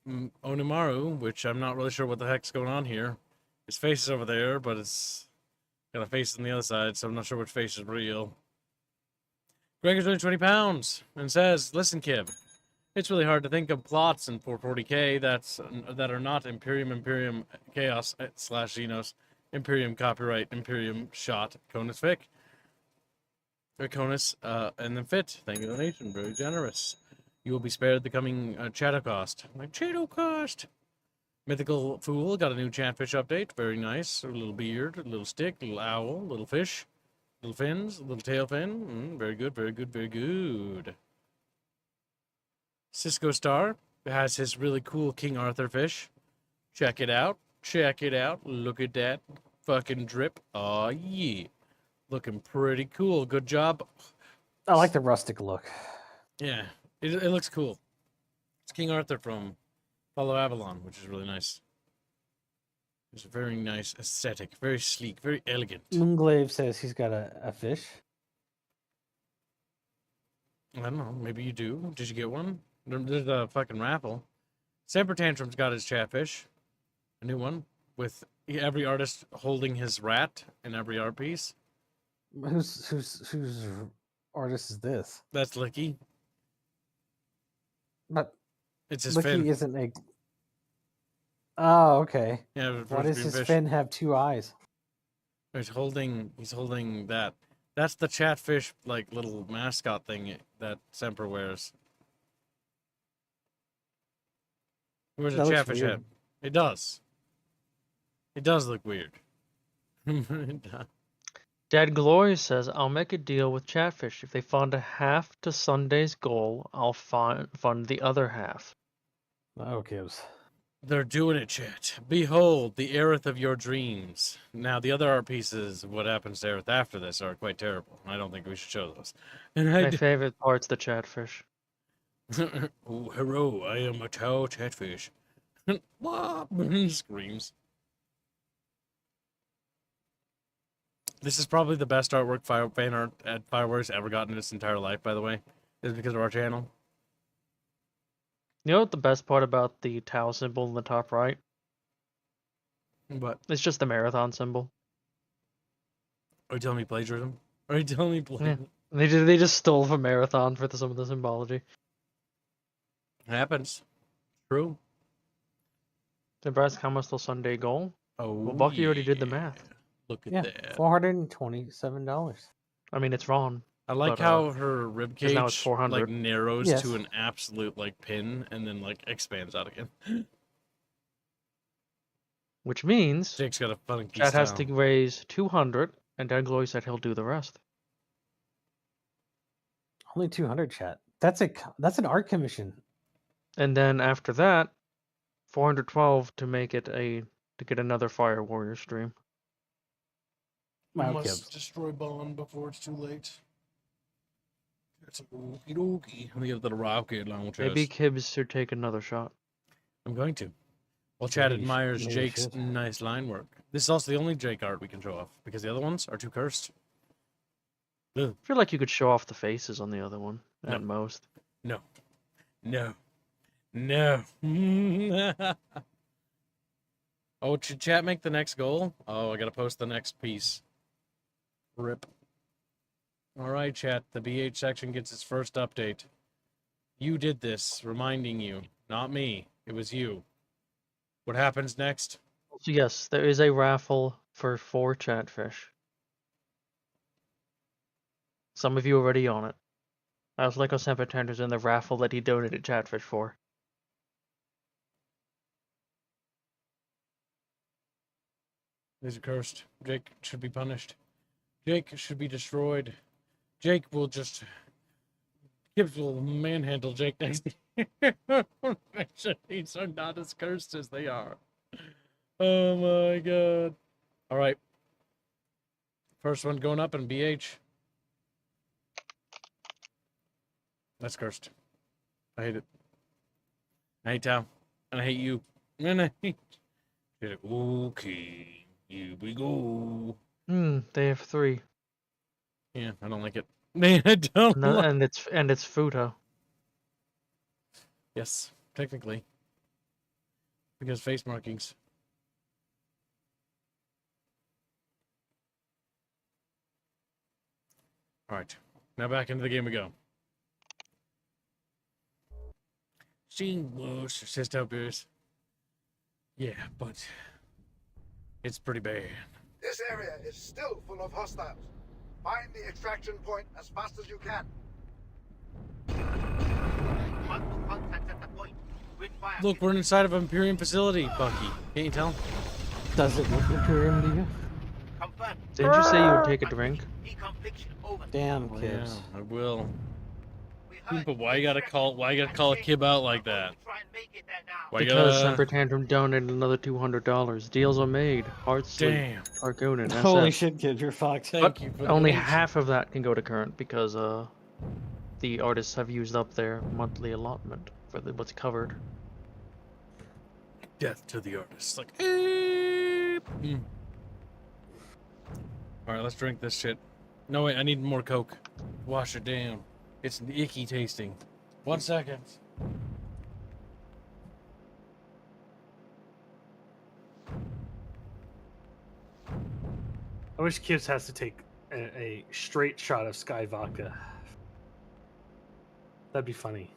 B: Onimaru, which I'm not really sure what the heck's going on here. His face is over there, but it's got a face on the other side, so I'm not sure which face is real. Gregor's doing 20 pounds and says, listen, Kib, it's really hard to think of plots in 440k that are not Imperium Chaos / Xenos, Imperium Copyright, Imperium Shot, Conus Vic. Conus, and then Fit. Thank you, donation. Very generous. You will be spared the coming Chato cost. Like, Chato cost! Mythical Fool got a new Chatfish update. Very nice. A little beard, a little stick, a little owl, a little fish, little fins, a little tail fin. Very good, very good, very good. Cisco Star has his really cool King Arthur fish. Check it out. Check it out. Look at that fucking drip. Oh yeah. Looking pretty cool. Good job.
A: I like the rustic look.
B: Yeah, it looks cool. It's King Arthur from Follow Avalon, which is really nice. It's a very nice aesthetic. Very sleek. Very elegant.
A: Moonglaive says he's got a fish.
B: I don't know. Maybe you do. Did you get one? There's a fucking raffle. Semper Tantrum's got his Chatfish. A new one. With every artist holding his rat in every art piece.
A: Whose artist is this?
B: That's Licky.
A: But
B: It's his
A: Licky
B: fin.
A: isn't a. Oh, okay.
B: Yeah,
A: Why does his
B: fish.
A: fin have two eyes?
B: He's holding that. That's the Chatfish, like, little mascot thing that Semper wears. Where's the
A: That looks
B: Chatfish
A: weird.
B: head? It does. It does look weird. It does.
C: Dad Glory says, I'll make a deal with Chatfish. If they fund a half to Sunday's goal, I'll fund the other half.
A: Oh, Gibbs.
B: They're doing it, chat. Behold, the Aerith of your dreams. Now, the other art pieces, what happens to Aerith after this, are quite terrible. I don't think we should show those. And
C: My favorite part's the chatfish.
B: Oh, hello, I am a tall chatfish. Screams. This is probably the best artwork fan art at Fireworks ever gotten in its entire life, by the way. Is because of our channel.
C: You know what the best part about the Tau symbol in the top right?
B: What?
C: It's just the marathon symbol.
B: Are you telling me plagiarism? Are you telling me plagiarism?
C: Yeah. They just stole from marathon for some of the symbology.
B: Happens. True.
C: Nebraska, how much the Sunday goal?
B: Oh,
C: well, Bucky already did the math.
B: Look at
A: Yeah,
B: that.
A: $427.
C: I mean, it's wrong.
B: I like
C: but,
B: how her rib cage
C: now it's 400.
B: like narrows
A: Yes.
B: to an absolute like pin and then like expands out again.
C: Which means
B: Jake's got a funky
C: Chad has
B: style.
C: to raise 200, and Dan Glory said he'll do the rest.
A: Only 200, chat. That's an art commission.
C: And then after that, 412 to make it to get another Fire Warrior stream.
B: We
A: Wow,
B: must
A: Gibbs.
B: destroy Bond before it's too late. It's a okie dokie. Let me get the rocket launchers.
C: Maybe Kibbs should take another shot.
B: I'm going to. Well, Chad
A: Maybe you
B: admires
A: maybe you
B: Jake's
A: should.
B: nice line work. This is also the only Jake art we can show off because the other ones are too cursed. Ugh.
C: I feel like you could show off the faces on the other one at most.
B: No. No. No. Oh, should chat make the next goal? Oh, I gotta post the next piece. Rip. Alright, chat. The BH section gets its first update. You did this, reminding you. Not me. It was you. What happens next?
C: So yes, there is a raffle for 4 chatfish. Some of you are already on it. I was like Semper Tenders in the raffle that he donated chatfish for.
B: These are cursed. Jake should be punished. Jake should be destroyed. Jake will just... Gibbs will manhandle Jake next year. These are not as cursed as they are. Oh my god. Alright. First one going up in BH. That's cursed. I hate it. I hate Tao. And I hate you. And I hate... Okay. Here we go.
C: They have 3.
B: Yeah, I don't like it. Man, I don't like...
C: And it's Futo.
B: Yes, technically. Because face markings. Alright. Now back into the game we go. Seen worse, says Beers. Yeah, but it's pretty bad.
J: This area is still full of hostiles. Find the extraction point as fast as you can.
B: Look, we're inside of an Imperium facility, Bucky. Can't you tell?
A: Does it look Imperium to you?
C: Didn't you say you would take a drink?
A: Damn,
B: Yeah,
A: kids.
B: I will. But why you gotta call a kib out like that? Why you
C: Because
B: gotta...
C: Semper Tantrum donated another $200. Deals are made. Heart Sleep,
B: Damn.
C: Argonin, that's
A: Holy
C: it.
A: shit, kids, you're fucked.
B: Thank you for the
C: Only
B: donation.
C: half of that can go to current because the artists have used up their monthly allotment for what's covered.
B: Death to the artist. Like, Alright, let's drink this shit. No, wait, I need more Coke. Wash it down. It's icky tasting. 1 second.
K: I wish Kibbs has to take a straight shot of Sky Vodka. That'd be funny.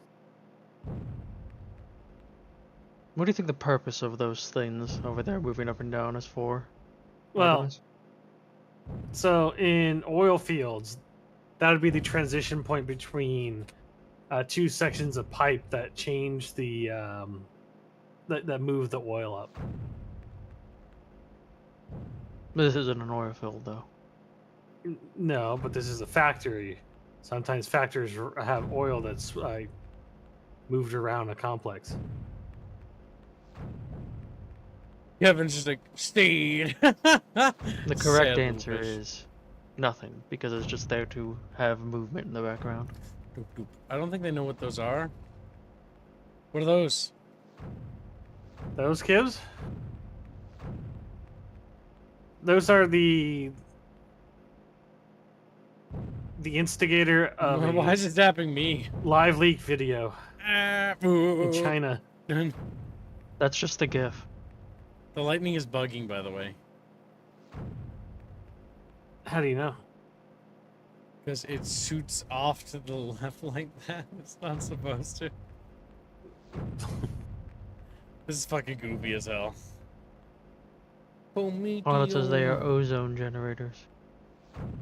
C: What do you think the purpose of those things over there moving up and down is for?
K: Well,
C: Otherwise?
K: so in oil fields, that would be the transition point between 2 sections of pipe that change the that move the oil up.
C: This isn't an oil field, though.
K: No, but this is a factory. Sometimes factories have oil that's moved around a complex.
B: Kevin's just like, Steed.
C: The correct answer is nothing, because it's just there to have movement in the background.
B: Doop, doop. I don't think they know what those are. What are those?
K: Those kids? Those are the instigator of
B: Why is it tapping me?
K: live leak video in China.
C: That's just the GIF.
B: The lightning is bugging, by the way.
K: How do you know?
B: Because it shoots off to the left like that. It's not supposed to. This is fucking goofy as hell.
C: Oh, it says they are ozone generators.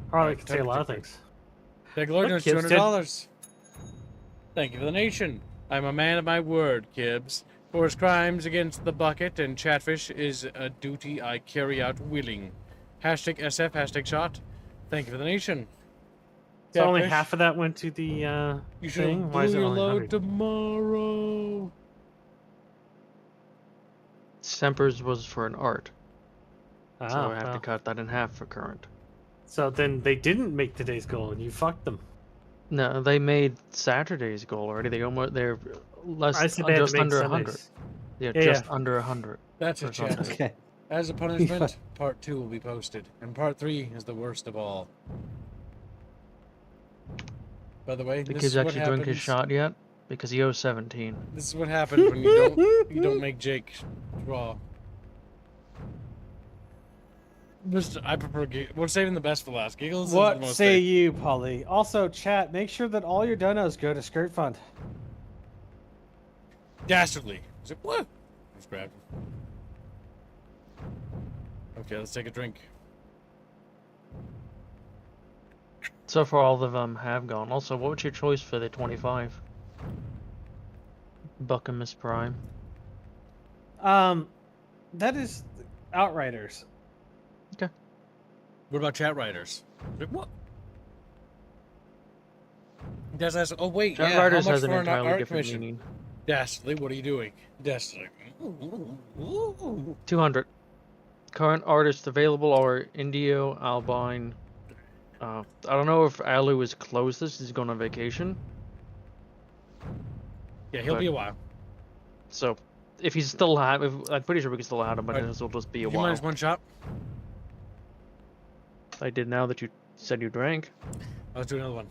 K: Probably could say a lot of things.
B: Big Lord
K: Look,
B: knows
K: Kibbs
B: $200. Thank you for the nation. I'm a man of my word, Kibbs. For his crimes against the bucket and Chatfish is a duty I carry out willing. Hashtag SF, hashtag shot. Thank you for the nation.
K: So only
B: Catfish.
K: half of that went to the
B: You should
K: thing?
B: have
K: Why is
B: blew
K: it
B: your
K: only
B: load
K: 100?
B: tomorrow.
C: Semper's was for an art. So
K: Ah,
C: I have to
K: well.
C: cut that in half for current.
K: So then they didn't make today's goal, and you fucked them.
C: No, they made Saturday's goal already. They're less,
K: I said they had to
C: just
K: make
C: under 100.
K: Sundays.
C: Yeah,
K: Yeah,
C: just
K: yeah.
C: under 100.
B: That's a
C: for
B: chat.
C: Sunday.
A: Okay.
B: As a punishment, part 2 will be posted, and part 3 is the worst of all. By the way,
C: The
B: this
C: kid's
B: is what
C: actually drunk his
B: happens.
C: shot yet? Because he owes 17.
B: This is what happens when you don't make Jake draw. I prefer. We're saving the best for last. Giggles. is the
A: What
B: most
A: say
B: safe.
A: you, Polly? Also, chat, make sure that all your donos go to Skirt Fund.
B: Dastardly. Is it what? Let's grab. Okay, let's take a drink.
C: So far, all of them have gone. Also, what was your choice for the 25? Buckamus Prime.
A: That is Outriders.
C: Okay.
B: What about chat writers? What? Does that? Oh wait,
C: Chat
B: yeah.
C: Riders
B: How much
C: has an
B: for
C: entirely
B: art
C: different
B: commission?
C: meaning.
B: Dastardly, what are you doing? Dastardly.
C: 200. Current artists available are Indio, Albine. I don't know if Alu is closed this. He's going on vacation.
B: Yeah, he'll
C: But-
B: be a while.
C: So, if he's still have, I'm pretty sure we can still have him, but
B: Alright.
C: this will just be a
B: You
C: while.
B: minus one shot.
C: I did now that you said you drank.
B: Let's do another one.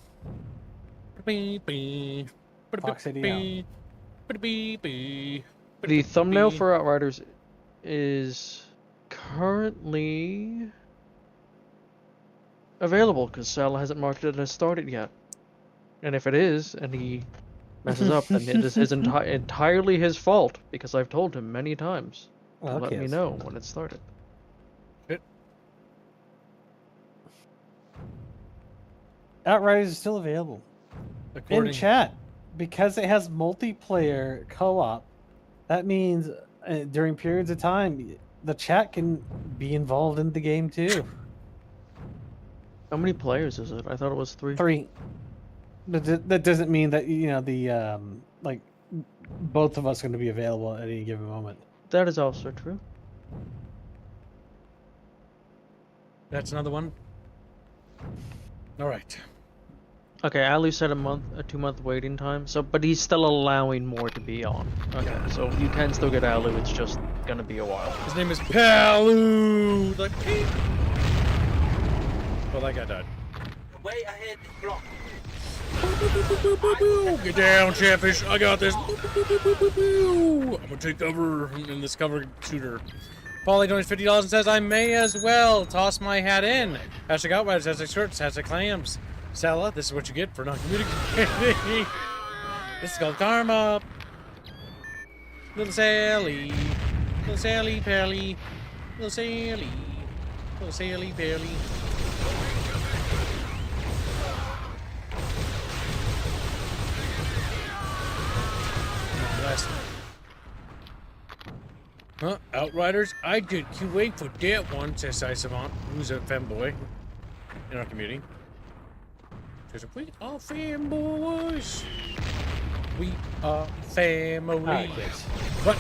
A: Fox City
C: The thumbnail for Outriders is currently available because Sal hasn't marked it as started yet. And if it is, and he messes up, then it is entirely his fault because I've told him many times to let me know when it started.
A: Outriders is still available. In chat, because it has multiplayer co-op, that means during periods of time, the chat can be involved in the game too.
C: How many players is it? I thought it was 3.
A: 3. That doesn't mean that the like both of us are going to be available at any given moment.
C: That is also true.
B: That's another one. All right.
C: Okay, Ali said a 2-month waiting time. So, but he's still allowing more to be on. Okay, so you can still get Alu. It's just gonna be a while.
B: His name is Palu. Like, peep. Well, that guy died.
H: Way ahead is blocked.
B: Get down, Chatfish. I got this. I'm gonna take cover in this cover shooter. Paulie donates $50 and says, I may as well toss my hat in. Hashtag Outriders, hashtag shirts, hashtag clams. Sella, this is what you get for not communicating. This is called karma. Little Sally. Little Sally Pally. Little Sally. Little Sally Pally. Last one. Huh? Outriders? I did QA for that one, says Sai Savant, who's a femboy in our community. Says, we are femboys. We are family.
A: Alright, kids.
B: What?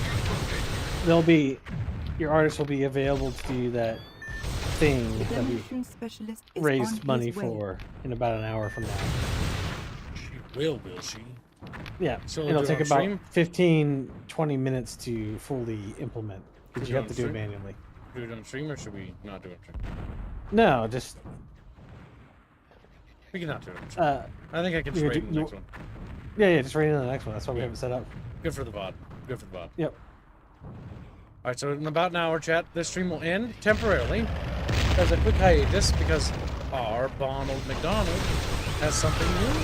A: There'll be your artist will be available to do that thing
I: The
A: that we
I: demolition specialist is
A: raised
I: on
A: money
I: his way.
A: for in about an hour from now.
B: She will she?
A: Yeah,
B: So we'll
A: it'll
B: do it
A: take
B: on
A: about
B: stream?
A: 15, 20 minutes to fully implement because you
B: do it
A: have to
B: on
A: do it
B: stream?
A: manually.
B: Do it on stream or should we not do it on stream?
A: No, just
B: We can not do it on stream. I think I can just
A: you-
B: raid in the
A: you-
B: next one.
A: yeah, just right into the next one. That's why we
B: Yeah.
A: have it set up.
B: Good for the VOD. Good for the VOD.
A: Yep.
B: Alright, so in about an hour, chat, this stream will end temporarily. There's a quick hiatus because our Bonald McDonald has something new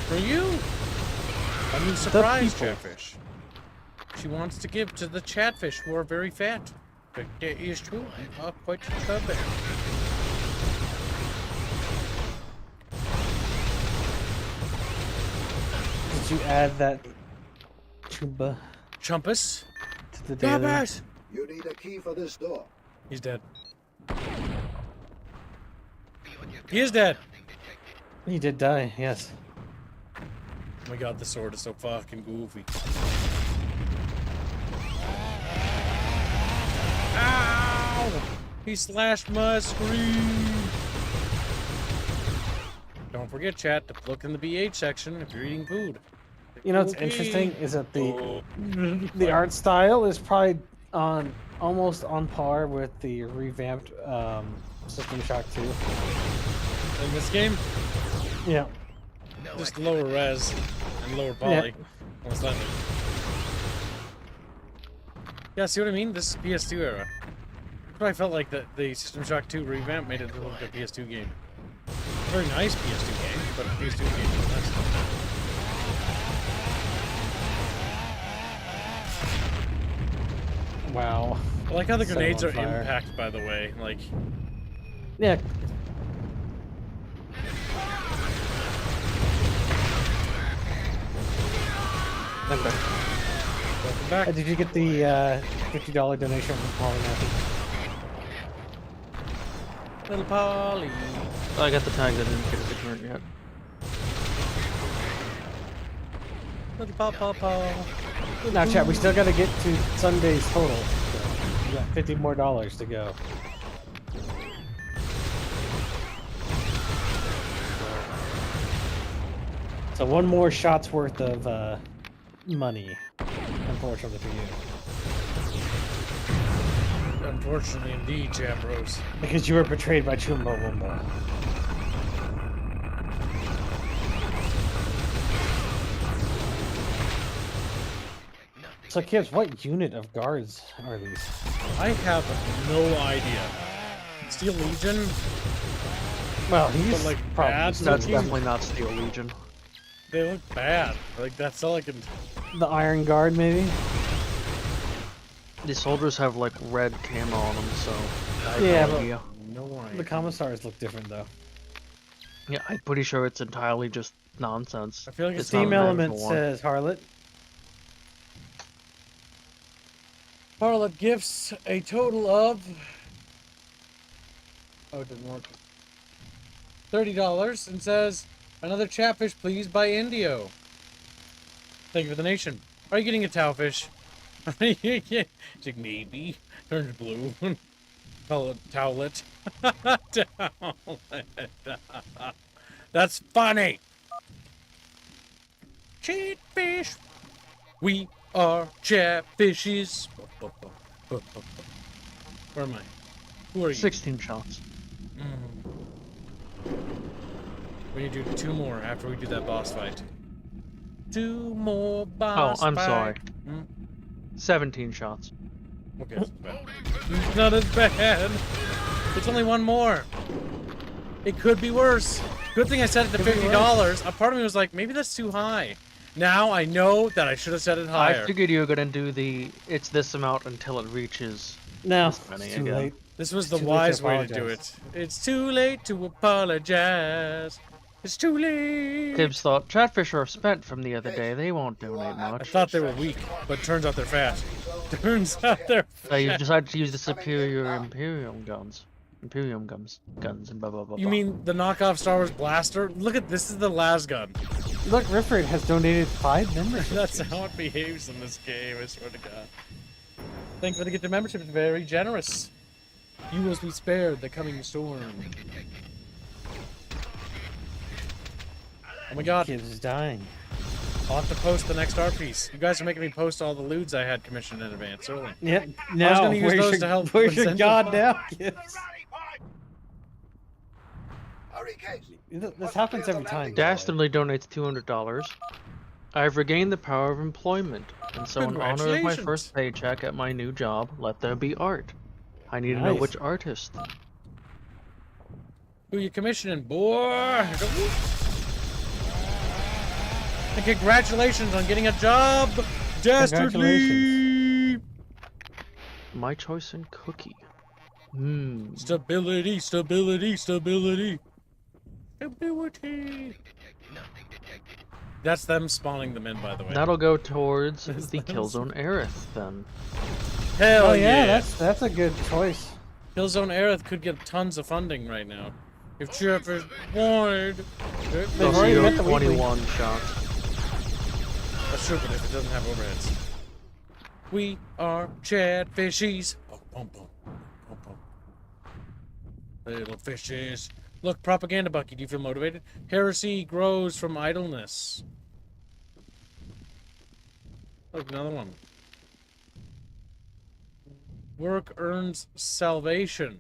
B: for you. A new surprise
A: people.
B: chatfish. She wants to give to the chatfish who are very fat. But it is true, are quite chubby.
A: Did you add that chumba
B: Chumpus?
A: to the daily?
B: Chumpus!
J: You need a key for this door.
B: He's dead. He is dead.
A: He did die, yes.
B: Oh my god, the sword is so fucking goofy. Ow! He slashed my screen. Don't forget, chat, to look in the BH section if you're eating food.
A: You know what's
B: Okay.
A: interesting is that the art style is probably almost on par with the revamped System Shock 2.
B: In this game,
A: Yeah.
B: just lower res and lower poly. Almost like it. Yeah, see what I mean? This is PS2 era. I probably felt like the System Shock 2 revamp made it look like a PS2 game. Very nice PS2 game, but a PS2 game is nice.
A: Wow.
B: I like how the
A: So
B: grenades
A: on
B: are
A: fire.
B: impact, by the way. Like,
A: Yeah.
B: welcome back.
A: Did you get the $50 donation from Paul Matthew?
B: Little Polly.
C: I got the tag that didn't get it returned yet.
B: Little Paw.
A: Now, chat, we still got to get to Sunday's total. So we got $50 more to go. So one more shot's worth of money, unfortunately for you.
B: Unfortunately, indeed, Jambros.
A: Because you were betrayed by Chumbo Wumbo. So, kids, what unit of guards are these?
B: I have no idea. Steel Legion?
A: Well, he's
B: But, like,
A: probably
B: bad
A: still
C: That's
B: looking?
C: definitely not Steel Legion.
B: They look bad. Like, that's all I can...
A: the Iron Guard, maybe?
C: The soldiers have like red camo on them, so I have
A: Yeah,
C: no
A: but-
C: idea.
B: No idea.
A: The commissars look different, though.
C: Yeah, I'm pretty sure it's entirely just nonsense.
B: I feel like
C: It's
B: it's
C: not
A: Steam
C: an
A: Element
C: actual one.
A: says Harlot.
B: Harlot gifts a total of... Oh, it didn't work. $30 and says, another chatfish, please, by Indio. Thank you for the nation. Are you getting a towelfish? She's like, maybe. Turns blue. Call it towellet. Towellet. That's funny. Chatfish. We are chatfishes. Where am I? Who are you?
C: 16 shots.
B: We need to do 2 more after we do that boss fight. 2 more boss
C: Oh, I'm
B: fight.
C: sorry.
B: Hmm?
C: 17 shots.
B: Okay, that's bad. It's not as bad. It's only 1 more. It could be worse. Good thing I set it to $50. A part of me was like, maybe that's too high. Now I know that I should have set it higher.
C: I figured you were gonna do the it's this amount until it reaches.
A: No,
C: this many
A: it's too
C: again.
A: late.
B: This was the
A: It's too late to
B: wise way to do
A: apologize.
B: it. It's too late to apologize. It's too late.
C: Gibbs thought chatfish are spent from the other day. They won't donate
B: I
C: much.
B: thought they were weak, but turns out they're fat. Turns out they're fat.
C: You decided to use the superior Imperium guns. Imperium guns and blah blah blah.
B: You
C: blah.
B: mean the knockoff Star Wars blaster? Look at this is the las gun.
A: Look, Rifford has donated 5 memberships.
B: That's how it behaves in this game, I swear to God. Thank you for the gift of membership. It's very generous. You will be spared the coming storm. Oh my god.
A: Kids is dying.
B: I'll have to post the next art piece. You guys are making me post all the loots I had commissioned in advance early.
A: Yep.
B: I was
A: Now,
B: gonna use
A: where's
B: those
A: your,
B: to help
A: where's your
B: incentivize-
A: god now, kids?
J: Hurry, Case.
A: This happens every time.
C: Dastardly donates $200. I've regained the power of employment, and so in honor of my
B: Congratulations.
C: first paycheck at my new job, let there be art. I need to know
A: Nice.
C: which artist.
B: Who you commissioning, boy? And congratulations on getting a job, Dastardly!
C: My choice in cookie.
B: Stability, stability, stability. Stability. That's them spawning them in, by the way.
C: That'll go towards the Killzone Aerith, then.
B: Hell
A: Oh yeah, that's a good choice.
B: Killzone Aerith could get tons of funding right now. If Chirpers wanted.
A: They've
C: Also,
A: already
C: you
A: met
C: have
A: the weekly.
C: 21 shots.
B: That's true, but if it doesn't have overheads. We are Chatfishies. Boom, boom, boom. Boom, boom. Little fishes. Look, propaganda Bucky. Do you feel motivated? Heresy grows from idleness. Look, another one. Work earns salvation.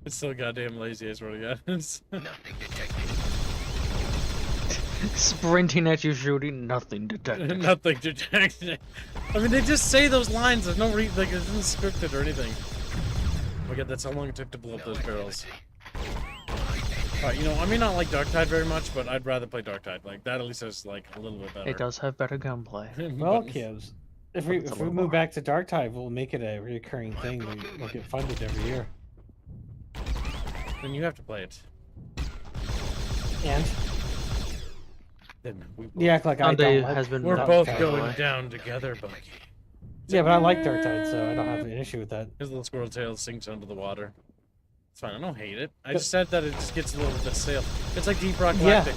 B: It's so goddamn lazy, I swear to God.
C: Sprinting at you, shooting, nothing detected.
B: Nothing detected. I mean, they just say those lines. There's no reason, like, it isn't scripted or anything. Oh my god, that's how long it took to blow up those barrels. Alright, you know, I may not like Darktide very much, but I'd rather play Darktide. Like, that at least is, like, a little bit better.
C: It does have better gunplay.
A: Well, kids, if we move back to Darktide, we'll make it a recurring thing. We'll get funded every year.
B: Then you have to play it.
A: And
B: Then we both,
A: you act like I
C: Sunday
A: don't.
C: has been
B: we're
C: done,
B: both
C: by the
B: going
C: way.
B: down together, Bucky.
A: Yeah, but I like Darktide, so I don't have an issue with that.
B: His little squirrel tail sinks under the water. It's fine, I don't hate it. I just said that it just gets a little bit stale. It's like Deep Rock
A: Yeah.
B: Galactic.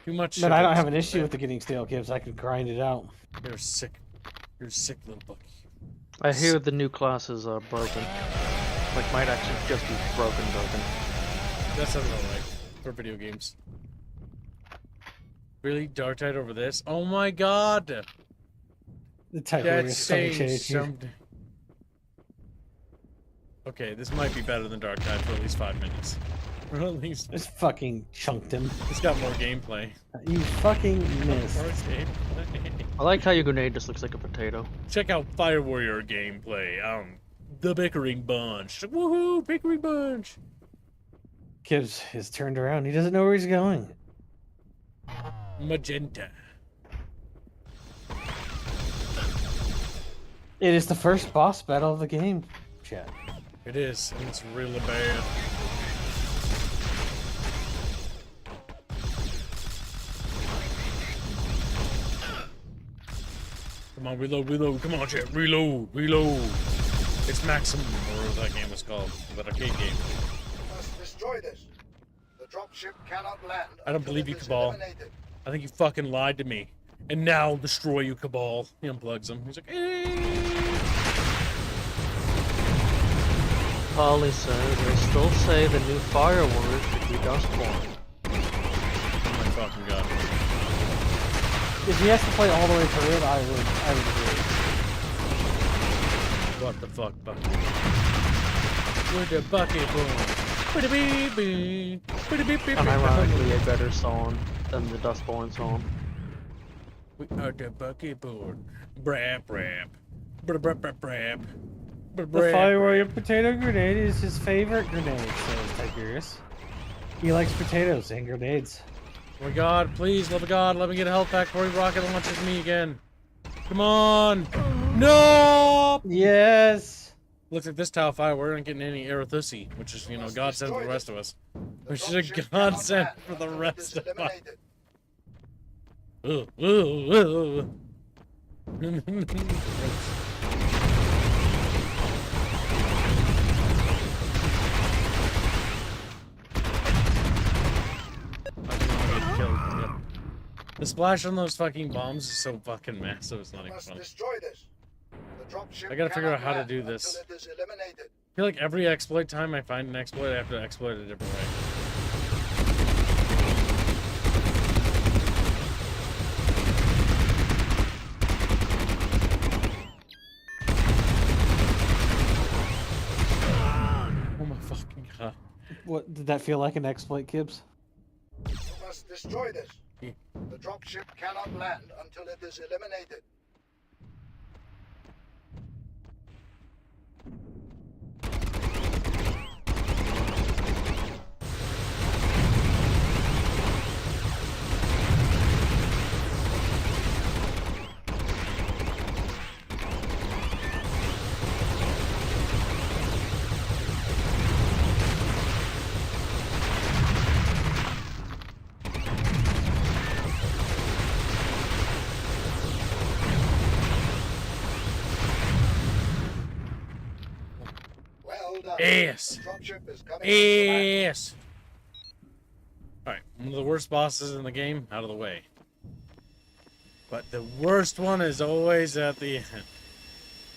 B: Too much
A: But I
B: sugar.
A: don't have an issue with the getting stale, kids. I could grind it out.
B: You're sick. You're sick, little Bucky.
C: I hear the new classes are broken. Like, might actually just be broken.
B: That sounds about right for video games. Really? Darktide over this? Oh my god!
A: The type where
B: That's
A: something
B: saying
A: changed here.
B: something. Okay, this might be better than Darktide for at least 5 minutes. For at least.
A: Just fucking chunked him.
B: It's got more gameplay.
A: You fucking missed.
B: More gameplay.
C: I like how your grenade just looks like a potato.
B: Check out Fire Warrior gameplay. The Bickering Bunch. Woohoo! Bickering Bunch!
A: Kibbs has turned around. He doesn't know where he's going.
B: Magenta.
A: It is the first boss battle of the game, chat.
B: It is, and it's really bad. Come on, reload, reload. Come on, chat. Reload, reload. It's Maximum, or whatever that game was called. That arcade game.
J: Must destroy this. The dropship cannot land.
B: I don't
J: until
B: believe
J: it
B: you,
J: is
B: Cabal.
J: eliminated.
B: I think you fucking lied to me. And now I'll destroy you, Cabal. He unplugs him. He's like,
C: Polly says, they still say the new fire word should be Dustborn.
B: Oh my fucking god.
A: If he has to play all the way through it, I would agree.
B: What the fuck, Bucky? With the bucket boom. With the beep beep. With the beep beep.
C: Unironically, a better song than the Dustborn song.
B: We are the bucket board. Brap brap. Brap brap brap brap.
A: The Fire Warrior potato grenade is his favorite grenade, says Tigurius. He likes potatoes and grenades.
B: Oh my god, please, love of God, let me get a health pack before he rocket launches me again. Come on! No!
A: Yes!
B: Looks like this Tau Fire, we aren't getting any Aerothusi, which is, you know, godsend for the rest of us. Which is a godsend for the rest of us. The splash on those fucking bombs is so fucking massive. It's not even
J: Must
B: funny.
J: destroy this. The dropship
B: I gotta figure out
J: cannot
B: how to
J: land
B: do this.
J: until it is eliminated.
B: I feel like every exploit time I find an exploit, I have to exploit it a different way. Oh my fucking god.
A: What did that feel like an exploit, Gibbs?
J: You must destroy this. The dropship cannot land until it is eliminated.
B: Yes. Yes. Alright, one of the worst bosses in the game, out of the way. But the worst one is always at the end.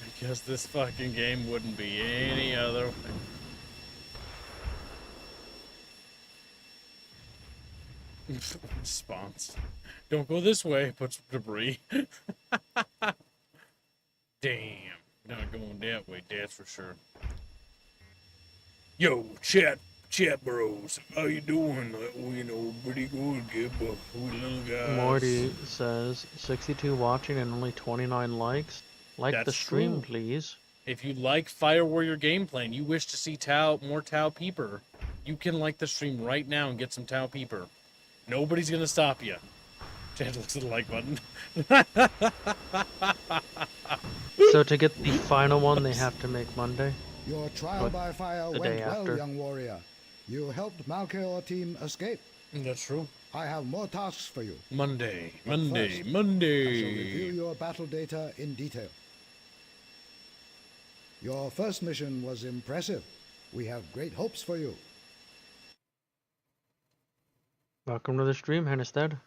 B: Because this fucking game wouldn't be any other way. Response. Don't go this way, puts debris. Damn. Not going that way, that's for sure. Yo, chat bros, how you doing? You know, pretty good, we little guys.
C: Morty says 62 watching and only 29 likes. Like
B: That's
C: the stream,
B: true.
C: please.
B: If you like Fire Warrior gameplay and you wish to see more Tau Peeper, you can like the stream right now and get some Tau Peeper. Nobody's gonna stop you. Chad looks at the like button.
C: So to get the final one, they have to make Monday.
J: Your trial by fire
C: the
J: went
C: day
J: well,
C: after.
J: young warrior. You helped Malkaor team escape.
B: That's true.
J: I have more tasks for you.
B: Monday.
J: But first, I shall review
B: Monday.
J: your battle data in detail. Your first mission was impressive. We have great hopes for you.
C: Welcome to the stream, Hennestead.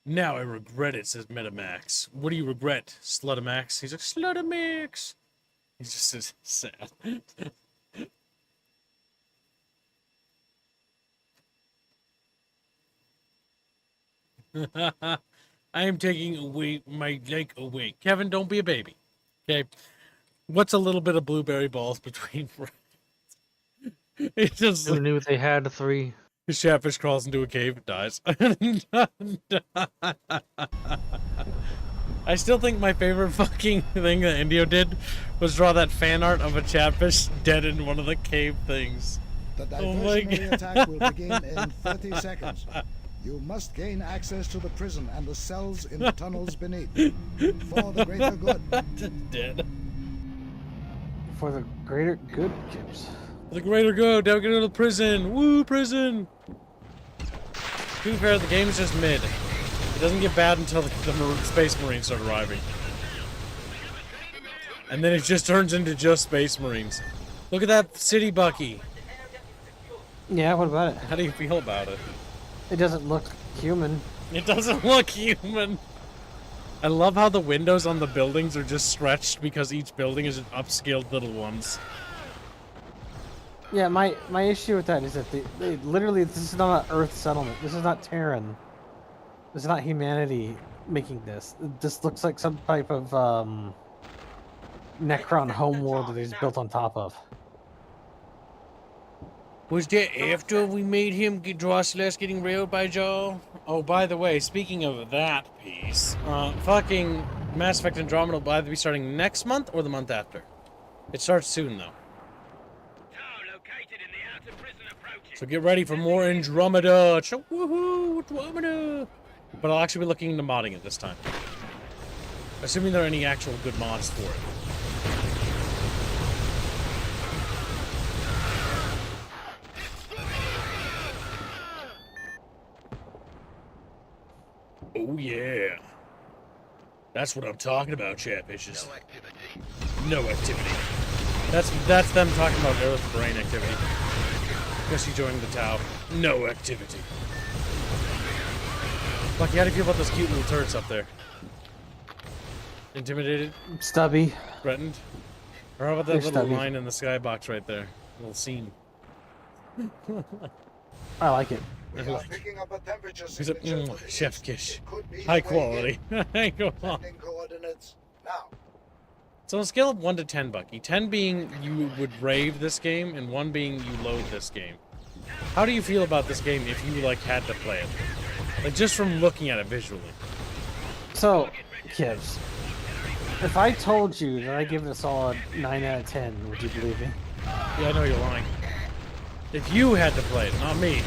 B: Now I regret it, says Metamax. What do you regret, Slutamax? He's like, Slutamax! He's just so sad. I am taking away my leg away. Kevin, don't be a baby. Okay? What's a little bit of blueberry balls between friends? It just
C: Who knew they had 3?
B: The catfish crawls into a cave and dies. I still think my favorite fucking thing that Indio did was draw that fan art of a catfish dead in one of the cave things.
J: The diversionary attack will begin in 30 seconds. You must gain access to the prison and the cells in the tunnels beneath. For the greater good.
B: Dead.
A: For the greater good, Gibbs.
B: For the greater good, now we can go to prison. Woo, prison! To be fair, the game is just mid. It doesn't get bad until the Space Marines start arriving. And then it just turns into just Space Marines. Look at that city, Bucky.
A: Yeah, what about it?
B: How do you feel about it?
A: It doesn't look human.
B: It doesn't look human. I love how the windows on the buildings are just stretched because each building is upscaled little ones.
A: Yeah, my issue with that is that they literally, this is not an Earth settlement. This is not Terran. This is not humanity making this. This looks like some type of Necron homeworld that they just built on top of.
B: Was that after we made him get Drosseless getting railed by Joe? Oh, by the way, speaking of that piece, fucking Mass Effect Andromeda will either be starting next month or the month after. It starts soon, though. So get ready for more Andromeda. Woohoo, Andromeda! But I'll actually be looking into modding it this time. Assuming there are any actual good mods for it. Oh yeah. That's what I'm talking about, chatfishes. No activity. That's them talking about Earth brain activity. Guess you joined the Tau. No activity. Lucky, how do you feel about those cute little turrets up there? Intimidated?
A: Stubby.
B: Threatened? Or how about that
A: They're
B: little
A: stubby.
B: line in the skybox right there? Little scene.
A: I like it.
J: We are picking up a temperature
B: He's a
J: signature to the
B: chef
J: east.
B: kish.
J: It could be
B: High
J: the way
B: quality.
J: in.
B: Go on.
J: Sending coordinates now.
B: So on a scale of 1 to 10, Bucky, 10 being you would rave this game, and 1 being you loathe this game. How do you feel about this game if you, like, had to play it? Like, just from looking at it visually.
A: So, Kibbs, if I told you that I give it a solid 9 out of 10, would you believe me?
B: Yeah, I know you're lying. If you had to play it, not me.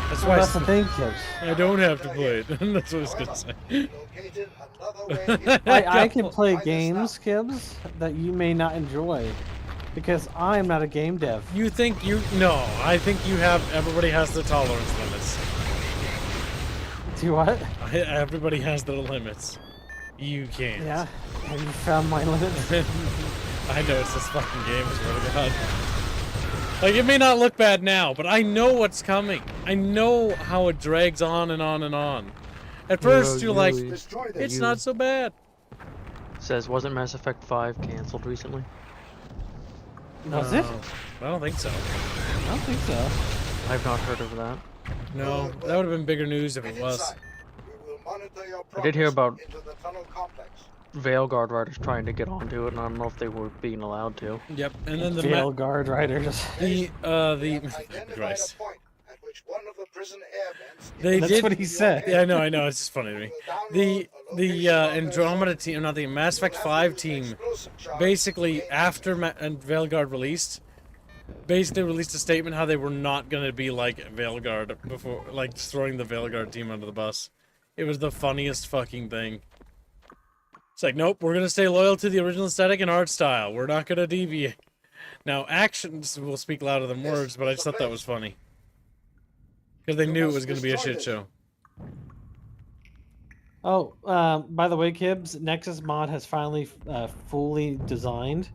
B: That's why
A: That's the thing, Kibbs.
B: I don't have to play it. That's what I was gonna say.
J: Located another way in.
A: I can play games, Kibbs, that you may not enjoy. Because I'm not a game dev.
B: You think you... No, I think you have... Everybody has their tolerance limits.
A: Do what?
B: Everybody has their limits. You can't.
A: Yeah. Have you found my limits?
B: I know it's this fucking game, I swear to God. Like, it may not look bad now, but I know what's coming. I know how it drags on and on and on. At first, you're like, it's not so bad.
C: Says, wasn't Mass Effect 5 canceled recently?
A: Was it?
B: I don't think so.
A: I don't think so.
C: I've not heard of that.
B: No, that would have been bigger news if it was.
J: We will monitor your
C: I did hear about
J: into the tunnel complex.
C: Veilguard riders trying to get onto it, and I don't know if they were being allowed to.
B: Yep, and then the
A: Veil Guard Riders.
B: the
J: Identified
B: Christ.
J: a point at which one of the prison air vents
B: They
A: That's
B: did.
A: what he said.
B: Yeah, I know. It's just funny to me. The Andromeda team, not the Mass Effect 5 team, basically after and Veilguard released, basically released a statement how they were not gonna be like Veilguard before, like throwing the Veilguard team under the bus. It was the funniest fucking thing. It's like, nope, we're gonna stay loyal to the original aesthetic and art style. We're not gonna deviate. Now actions will speak louder than words, but I just thought that was funny because they knew it was gonna be a shit show.
A: Oh, by the way, Kibbs, Nexus Mod has finally fully designed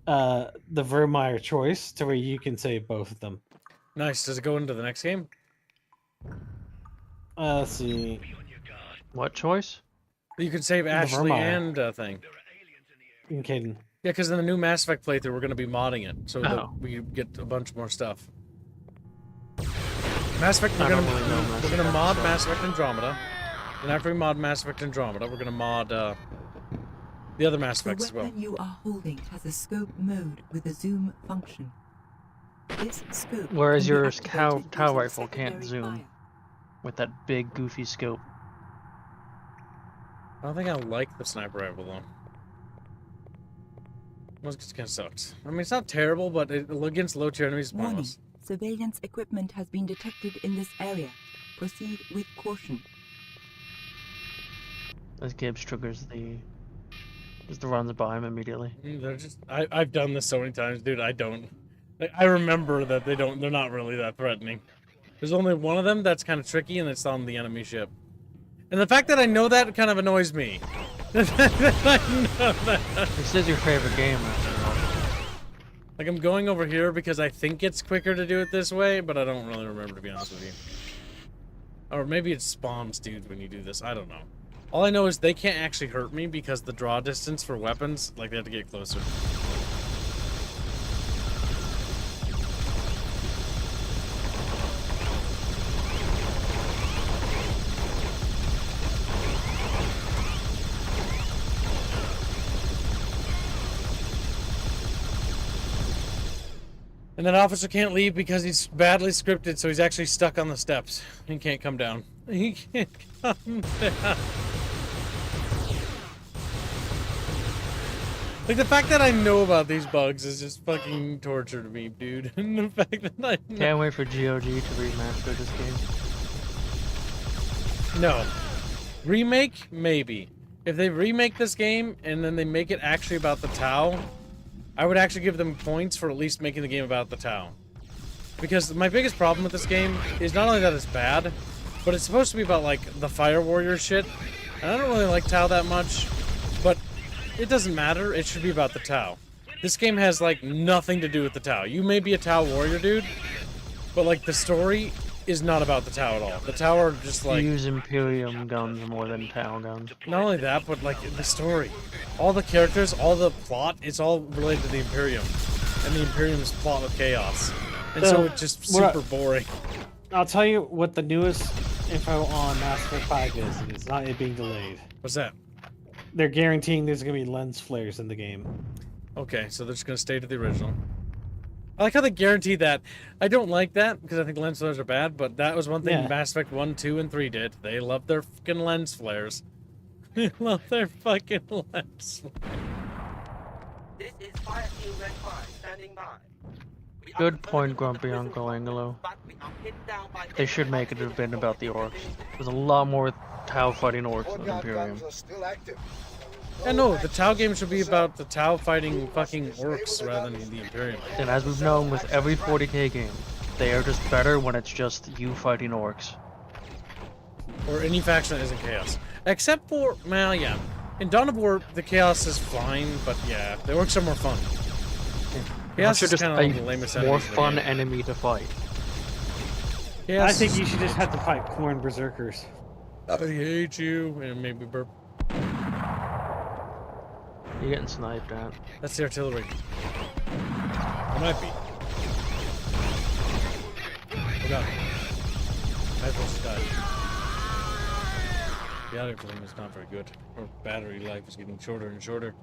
A: the Vermeer choice to where you can save both of them.
B: Nice. Does it go into the next game?
A: Let's see.
C: What choice?
B: You could save Ashley
A: Vermeer.
B: and thing.
A: In Caden.
B: Yeah, because in the new Mass Effect playthrough, we're going to be modding it, so that
C: Oh.
B: we get a bunch more stuff. Mass Effect,
C: I
B: we're
C: don't
B: going
C: really know Mass
B: to
C: Effect,
B: mod
C: so-
B: Mass Effect Andromeda, and after we mod Mass Effect Andromeda, we're going to mod the other Mass
I: The
B: Effects as well.
I: weapon you are holding has a scope mode with a zoom function. This scope
C: Whereas
I: can be
C: your
I: activated
C: Tau
I: using
C: rifle can't
I: secondary
C: zoom.
I: fire.
C: With that big goofy scope.
B: I don't think I like the sniper rifle though. It kind of sucks. I mean, it's not terrible, but against low tier enemies, it's
I: Warning.
B: pointless.
I: Surveillance equipment has been detected in this area. Proceed with caution.
C: As Gibbs triggers the... just runs by him immediately.
B: They're just. I've done this so many times, dude. I don't. Like, I remember that they don't. They're not really that threatening. There's only one of them that's kind of tricky, and it's on the enemy ship. And the fact that I know that kind of annoys me. The fact that I know that.
C: This is your favorite game, after all.
B: Like, I'm going over here because I think it's quicker to do it this way, but I don't really remember, to be honest with you. Or maybe it spawns dudes when you do this. I don't know. All I know is they can't actually hurt me because the draw distance for weapons, like, they have to get closer. And that officer can't leave because he's badly scripted, so he's actually stuck on the steps. He can't come down. He can't come down. Like, the fact that I know about these bugs is just fucking torture to me, dude. And the fact that I know...
C: Can't wait for GOG to remaster this game.
B: No. Remake? Maybe. If they remake this game, and then they make it actually about the Tau, I would actually give them points for at least making the game about the Tau. Because my biggest problem with this game is not only that it's bad, but it's supposed to be about, like, the Fire Warrior shit. And I don't really like Tau that much, but it doesn't matter. It should be about the Tau. This game has, like, nothing to do with the Tau. You may be a Tau Warrior, dude, But like the story is not about the Tau at all. The Tau are just like
C: You use Imperium guns more than Tau guns.
B: not only that, but like the story, all the characters, all the plot, it's all related to the Imperium, and the Imperium's plot with chaos, and so it's just super boring.
K: I'll tell you what the newest info on Mass Effect 5 is, and it's not it being delayed.
B: What's that?
K: They're guaranteeing there's gonna be lens flares in the game.
B: Okay, so they're just gonna stay to the original. I like how they guarantee that. I don't like that because I think lens flares are bad, but that was one thing Mass Effect 1, 2, and 3 did. They love their fucking lens flares. They love their fucking lens flares.
F: This is Fire Team Red 5 standing by.
C: Good point, Grumpy Uncle Angelo. They should make it have been about the orcs. There's a lot more Tau fighting orcs than Imperium.
B: Yeah, no, the Tau game should be about the Tau fighting fucking orcs rather than the Imperium.
C: And as we've known with every 40k game, they are just better when it's just you fighting orcs.
B: Or any faction that isn't Chaos. Except for, well, yeah. In Dawn of War, the Chaos is fine, but yeah, the orcs are more fun. Chaos is
C: just
B: kind of the lamest
C: more fun enemy to fight.
K: I think you should just have to fight corn berserkers.
B: I hate you, and maybe burp.
C: You're getting sniped at.
B: That's the artillery. It might be. Oh god. I almost died. The audio volume is not very good. Our battery life is getting shorter and shorter.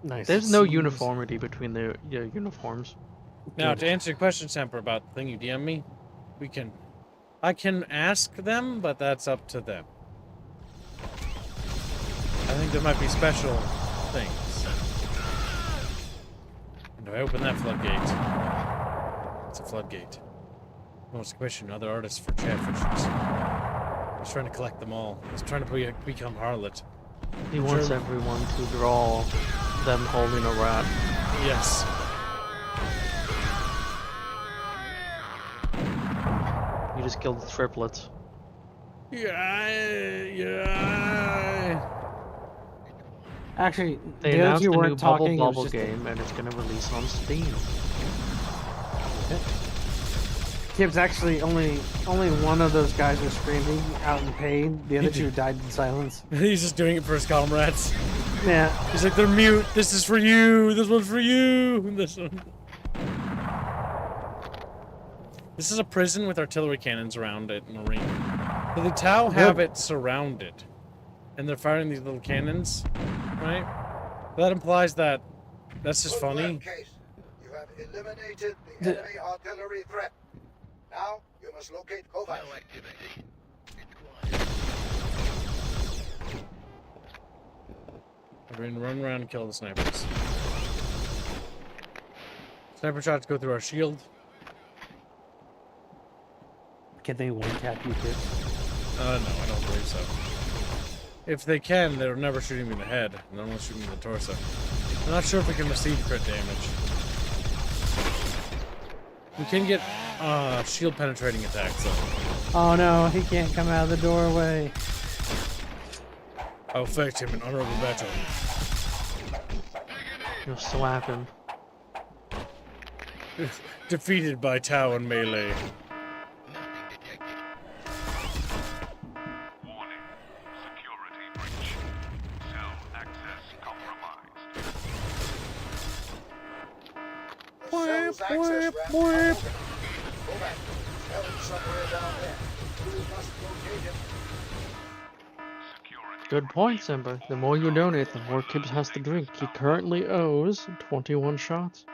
K: Nice.
C: There's no uniformity between the uniforms.
B: Now, to answer your question, Semper, about the thing you DM me, I can ask them, but that's up to them. I think there might be special things. And if I open that floodgate, it's a floodgate. Wants to commission other artists for Chatfishes. He's trying to collect them all. He's trying to become Harlot.
C: He wants everyone to draw them holding a rat.
B: Yes.
C: You just killed the triplets.
B: Yeah.
A: Actually,
C: They
A: the other
C: announced
A: two
C: a new
A: weren't talking.
C: Bubble game, and it's going to release on Steam.
A: Kib's actually only one of those guys was screaming out in pain. The other two died in silence.
B: He's just doing it for his comrades.
A: Yeah.
B: He's like, they're mute. This is for you. This one's for you. This one. This is a prison with artillery cannons around it and a ring. So the Tau have it surrounded. And they're firing these little cannons, right? That implies that that's just funny.
J: You have eliminated the enemy artillery threat. Now you must locate quotas.
B: We're going to run around and kill the snipers. Sniper shots go through our shield.
A: Can they one-tap you, Kib?
B: No, I don't believe so. If they can, they're never shooting me in the head. They're only shooting me in the torso. I'm not sure if we can receive crit damage. We can get shield penetrating attacks though.
A: Oh no, he can't come out of the doorway.
B: I'll affect him in honorable battle.
C: You'll slap him.
B: Defeated by Tau and melee.
C: Good point, Simba. The more you donate, the more Kibbs has to drink. He currently owes 21 shots.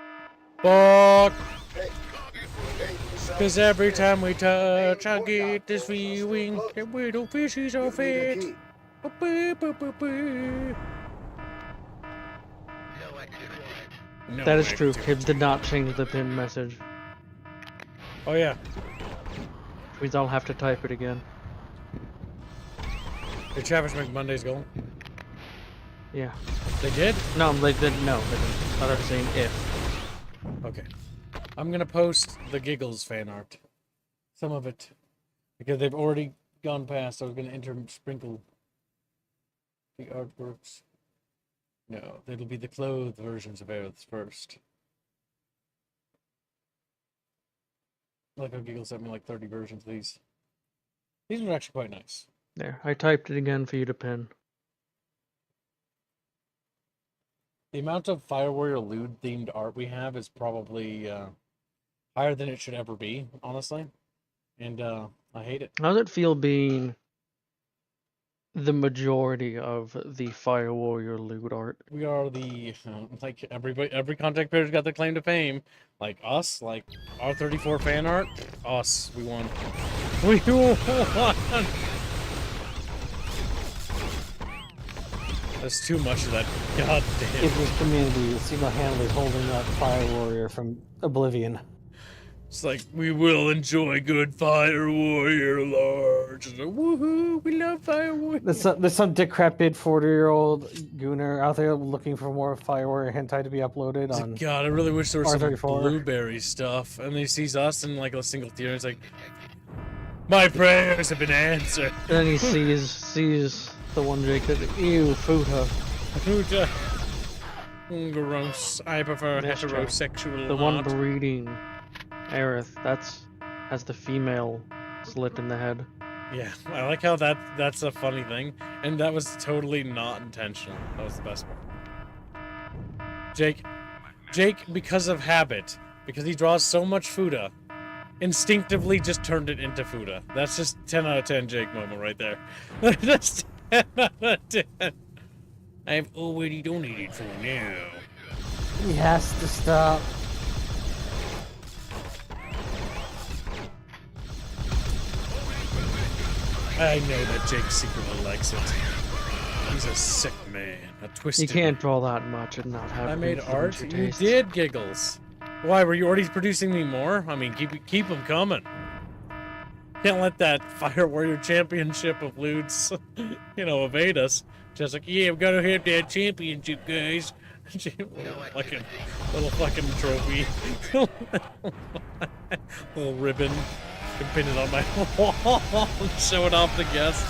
B: Fuck! Cause every time we touch, I get this feeling that little fishies are fed. No
C: That is true. Kibbs did not change the pin message.
B: Oh yeah.
C: We don't have to type it again.
B: Did Chatfish make Monday's goal?
C: Yeah.
B: They did?
C: No, they didn't. No, they didn't. I thought I was saying if.
B: Okay. I'm gonna post the Giggles fan art. Some of it. Because they've already gone past, so I was gonna sprinkle the artworks. No, it'll be the clothed versions of Aerith's first. Like how Giggle sent me like 30 versions of these. These are actually quite nice.
C: There, I typed it again for you to pin.
B: The amount of Fire Warrior lewd themed art we have is probably higher than it should ever be, honestly. And I hate it.
C: How does it feel being the majority of the Fire Warrior lewd art?
B: We are the like every content creator's got their claim to fame. Like us, like R34 fan art, us, we won. We won. There's too much of that. God damn.
A: If this community is single-handedly holding up Fire Warrior from oblivion.
B: It's like, we will enjoy good Fire Warrior large. It's like, woohoo, we love Fire Warrior.
A: There's some decrepit 40-year-old Gunner out there looking for more Fire Warrior hentai to be uploaded on.
B: God, I really wish there was some
A: R34.
B: blueberry stuff. And he sees us in like a single tier, and it's like, my prayers have been answered.
C: Then he sees the one Jake that, ew, futa.
B: Futa. Gross. I prefer
C: That's true.
B: heterosexual.
C: The one
B: art.
C: breeding Aerith, has the female slit in the head.
B: Yeah, I like how that's a funny thing, and that was totally not intentional. That was the best part. Jake, because of habit, because he draws so much futa, instinctively just turned it into futa. That's just 10 out of 10 Jake moment right there. That's 10 out of 10. I've already donated for now.
A: He has to stop.
B: I know that Jake secretly likes it. He's a sick man, a twisted.
C: You can't draw that much and not have.
B: I
C: it
B: made
C: influence
B: art.
C: your
B: You
C: taste.
B: did, Giggles. Why, were you already producing me more? I mean, keep them coming. Can't let that Fire Warrior Championship of lewds, evade us. Just like, yeah, we gotta have that championship, guys. Little fucking trophy. Little ribbon. Can pin it on my wall and show it off to guests.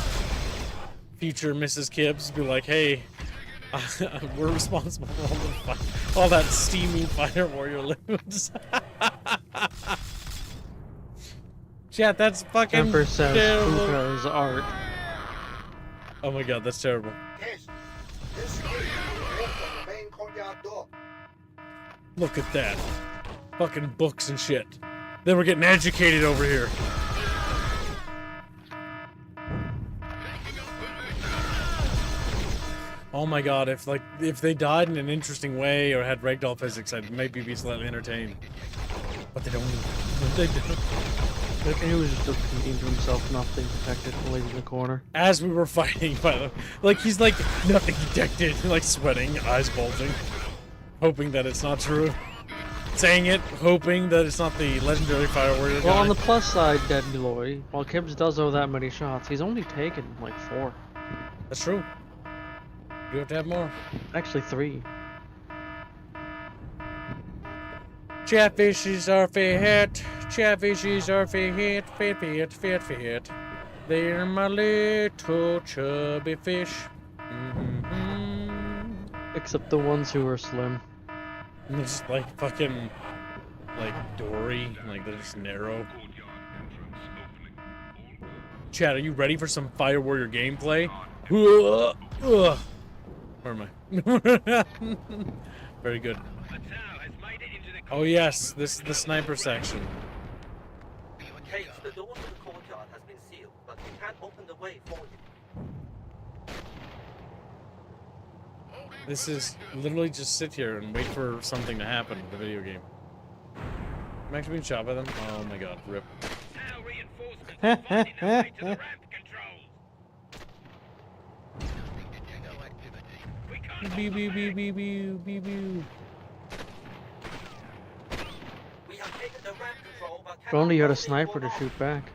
B: Future Mrs. Kibbs be like, hey, we're responsible for all that steamy Fire Warrior lewds. Chat, that's fucking
C: Emperor says
B: terrible.
C: futa is art.
B: Oh my god, that's terrible.
J: Yes. This way, you walk from the main courtyard door.
B: Look at that. Fucking books and shit. Then we're getting educated over here. Oh my god, if they died in an interesting way or had ragdoll physics, I'd maybe be slightly entertained. But they don't. They don't.
C: I think he was just repeating to himself, nothing detected, while he's in the corner.
B: As we were fighting, by the way, he's like, nothing detected, like sweating, eyes bulging, hoping that it's not true. Saying it, hoping that it's not the legendary Fire Warrior guy.
C: Well, on the plus side, Deadloy, while Kibbs does owe that many shots, he's only taken like 4.
B: That's true. You have to have more.
C: Actually 3.
B: Chatfishes are fit. Chatfishes are fit. They're my little chubby fish.
C: Except the ones who are slim.
B: And they're just like fucking, like Dory, like they're just narrow. Chat, are you ready for some Fire Warrior gameplay? Where am I? Very good. Oh yes, this is the sniper section.
L: Case, the door to the courtyard has been sealed, but we can't open the way for you.
B: This is literally just sit here and wait for something to happen in the video game. I'm actually being shot by them. Oh my god, rip. Beep, beep, beep, beep, beep, beep, beep.
C: If only you had a sniper to shoot back.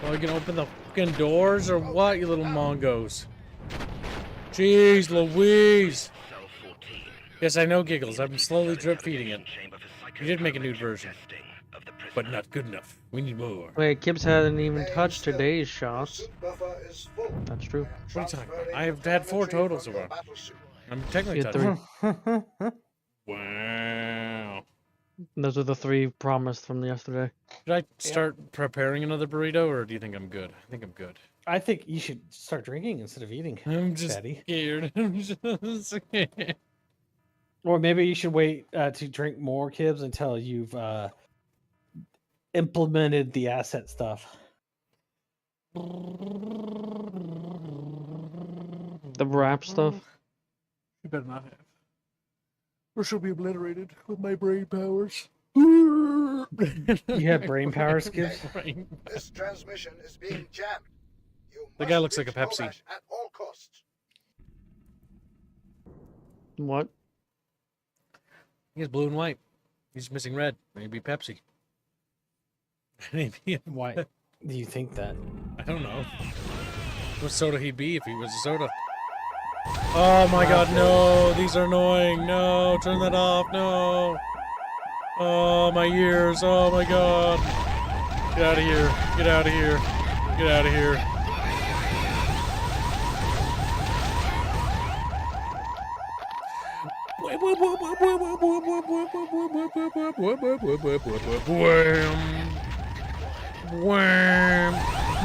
B: Oh, you can open the fucking doors or what, you little mongos? Jeez Louise! Yes, I know, Giggles. I'm slowly drip feeding it. You did make a nude version, but not good enough. We need more.
C: Wait, Kibbs hadn't even touched today's shots. That's true.
B: What are you talking about? I've had 4 totals so far. I'm technically
C: You had
B: touching.
C: 3.
B: Wow.
C: Those are the 3 promised from yesterday.
B: Should I start preparing another burrito, or do you think I'm good? I think I'm good.
K: I think you should start drinking instead of eating.
B: I'm just
K: Fatty.
B: scared. I'm just scared.
K: Or maybe you should wait to drink more, Kibbs, until you've implemented the asset stuff.
C: The wrap stuff.
B: You better not have. Or she'll be obliterated with my brain powers.
K: You have brain powers, Kibbs?
J: This transmission is being jammed.
B: The guy looks like a Pepsi.
J: At all costs.
C: What?
B: He's blue and white. He's missing red. Maybe Pepsi. Maybe.
K: Why do you think that?
B: I don't know. What soda he'd be if he was a soda? Oh my god, no! These are annoying. No, turn that off. No. Oh, my ears. Oh my god. Get out of here. Get out of here. Get out of here. Wham.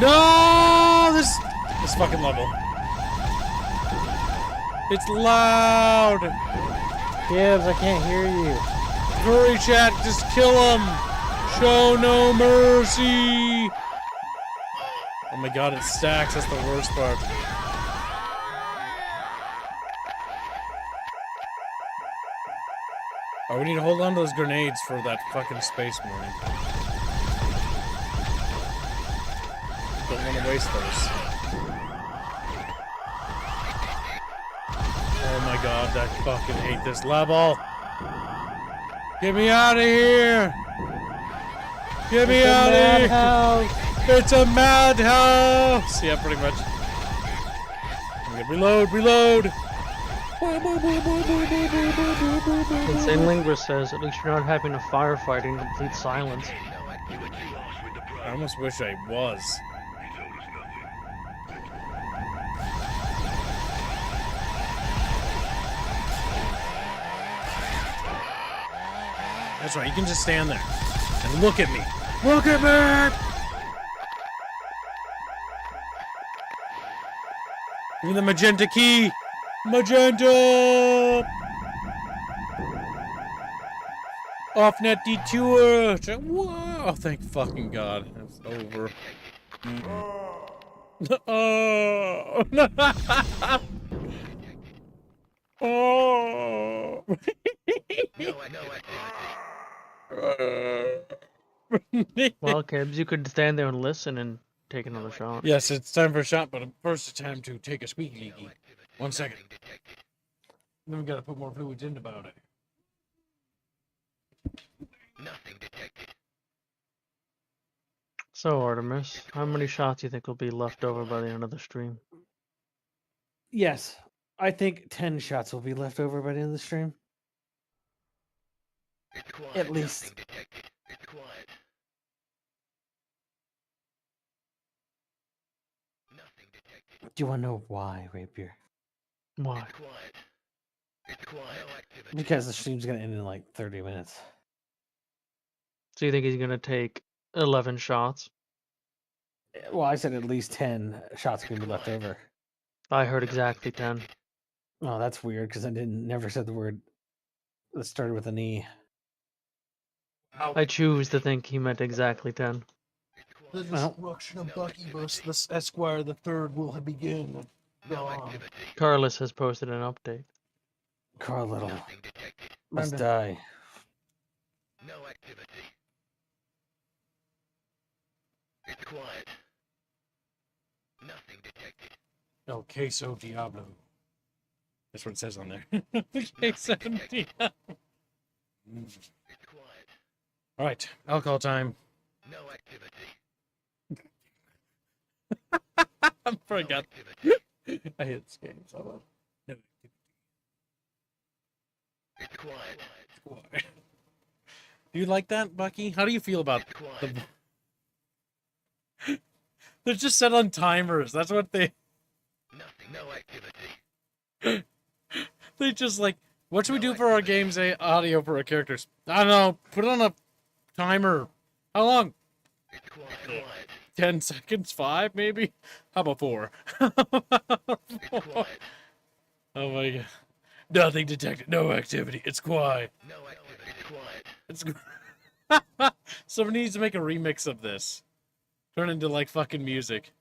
B: No! This fucking level. It's loud.
K: Gibbs, I can't hear you.
B: Hurry, chat, just kill him. Show no mercy. Oh my god, it stacks. That's the worst part. Oh, we need to hold on to those grenades for that fucking space marine. Don't want to waste those. Oh my god, I fucking hate this level. Get me out of here! Get me out of here! It's a madhouse! Yeah, pretty much. Reload, reload!
C: Insane Linguist says, at least you're not having a firefight in complete silence.
B: I almost wish I was. That's right, you can just stand there and look at me. Look at me! Give me the magenta key! Magenta! Off-net detour! Whoa! Oh, thank fucking God. It's over. Oh! Oh!
C: Well, Kibbs, you could stand there and listen and take another shot.
B: Yes, it's time for a shot, but first it's time to take a squeaky leaky. 1 second. Then we gotta put more fluids in about it.
F: Nothing detected.
C: So, Artemis, how many shots do you think will be left over by the end of the stream?
K: Yes, I think 10 shots will be left over by the end of the stream.
F: It's quiet.
K: At least.
F: Nothing detected. It's quiet. Nothing detected.
K: Do you want to know why, Rapier?
C: Why?
F: It's quiet. It's quiet. No activity.
K: Because the stream's gonna end in like 30 minutes.
C: So you think he's gonna take 11 shots?
K: Well, I said at least 10 shots can be left over.
C: I heard exactly 10.
K: Oh, that's weird because I never said the word that started with an E.
C: I choose to think he meant exactly 10.
B: The
K: Well.
B: destruction of Buckybus, this Esquire the Third will begin.
F: No activity.
C: Carlos has posted an update.
K: Carl Little
F: Nothing detected.
K: must die.
F: No activity. It's quiet. Nothing detected.
B: El Queso Diablo. That's what it says on there. Queso Diablo.
F: It's quiet.
B: Alright, alcohol time.
F: No activity.
B: I forgot. I hate this game so much. No activity.
F: It's quiet.
B: It's quiet. Do you like that, Bucky? How do you feel about
F: It's quiet.
B: They're just set on timers. That's what they...
F: Nothing. No activity.
B: They just like What should we do for our game's audio for our characters? I don't know. Put it on a timer. How long? 10 seconds? 5, maybe? How about 4? Oh my god. Nothing detected. No activity. It's quiet. No activity. Quiet. It's Someone needs to make a remix of this. Turn into like fucking music.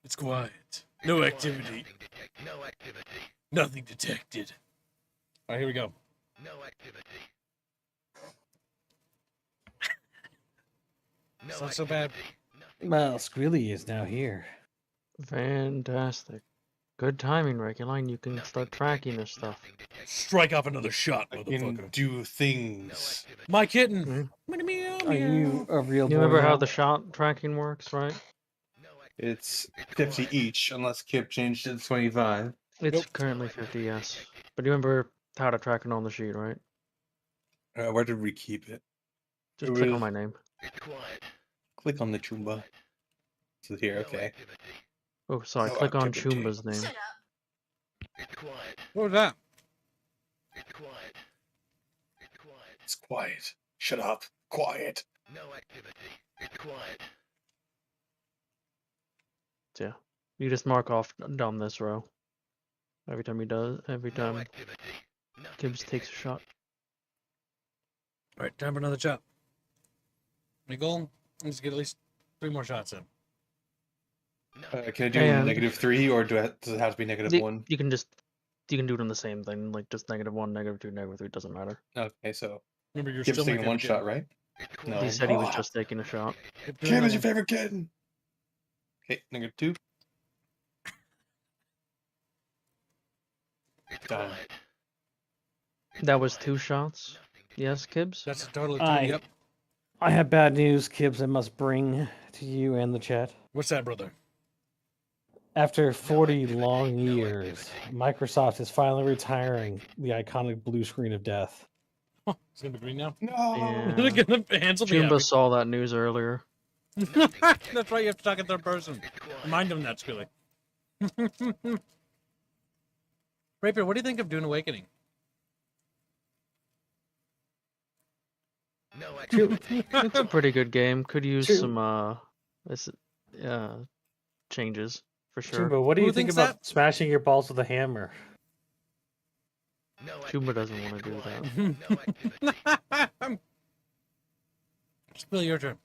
B: It's quiet. No activity. No activity. Nothing detected. Alright, here we go. No activity. It's not so bad.
A: Well, Squilly is now here.
C: Fantastic. Good timing, Reguline. You can start tracking this stuff.
B: Strike off another shot,
M: I
B: motherfucker.
M: can do things.
B: My kitten.
A: Are you a real boy?
C: You remember how
A: now?
C: the shot tracking works, right?
M: It's 50 each, unless Kip changed it to 25.
C: It's currently 50, yes. But you remember how to track it on the sheet, right?
M: Where did we keep it?
C: Just click on my name.
M: Click on the Choomba. So here, okay.
C: Oh, sorry.
M: No
C: click on
M: activity.
C: Choomba's name.
B: What was that?
M: It's quiet. Shut up. Quiet.
C: No activity. It's quiet. Yeah. You just mark off down this row. Every time Gibbs takes a shot.
B: Alright, time for another shot. My goal is to get at least 3 more shots in.
M: Can I do -3, or does it have to be -1?
C: You can do it on the same thing, like just -1, -2, -3. It doesn't matter.
M: Okay, so
B: Remember, you're
M: Gibbs
B: still my
M: taking one
B: favorite
M: shot, right? No.
C: He said he was just taking a shot.
M: Kim is your favorite kitten. Okay, -2. Done.
C: That was 2 shots. Yes, Gibbs?
B: That's totally
A: Yep. I have bad news, Kibbs, I must bring to you and the chat.
B: What's that, brother?
A: After 40 long years, Microsoft is finally retiring the iconic blue screen of death.
B: Oh, it's gonna be green now?
M: No!
C: Yeah.
B: Hands will be
C: Jumba
B: happy.
C: saw that news earlier.
B: That's right, you have to talk in third person. Remind him that, Squilly. Rapier, what do you think of Dune Awakening?
C: It's a pretty good game. Could use some changes for sure.
A: Chumba, what do
B: Who
A: you think
B: thinks
A: about
B: that?
A: smashing your balls with a hammer?
C: Chumba doesn't want to do that.
B: Spill your turn.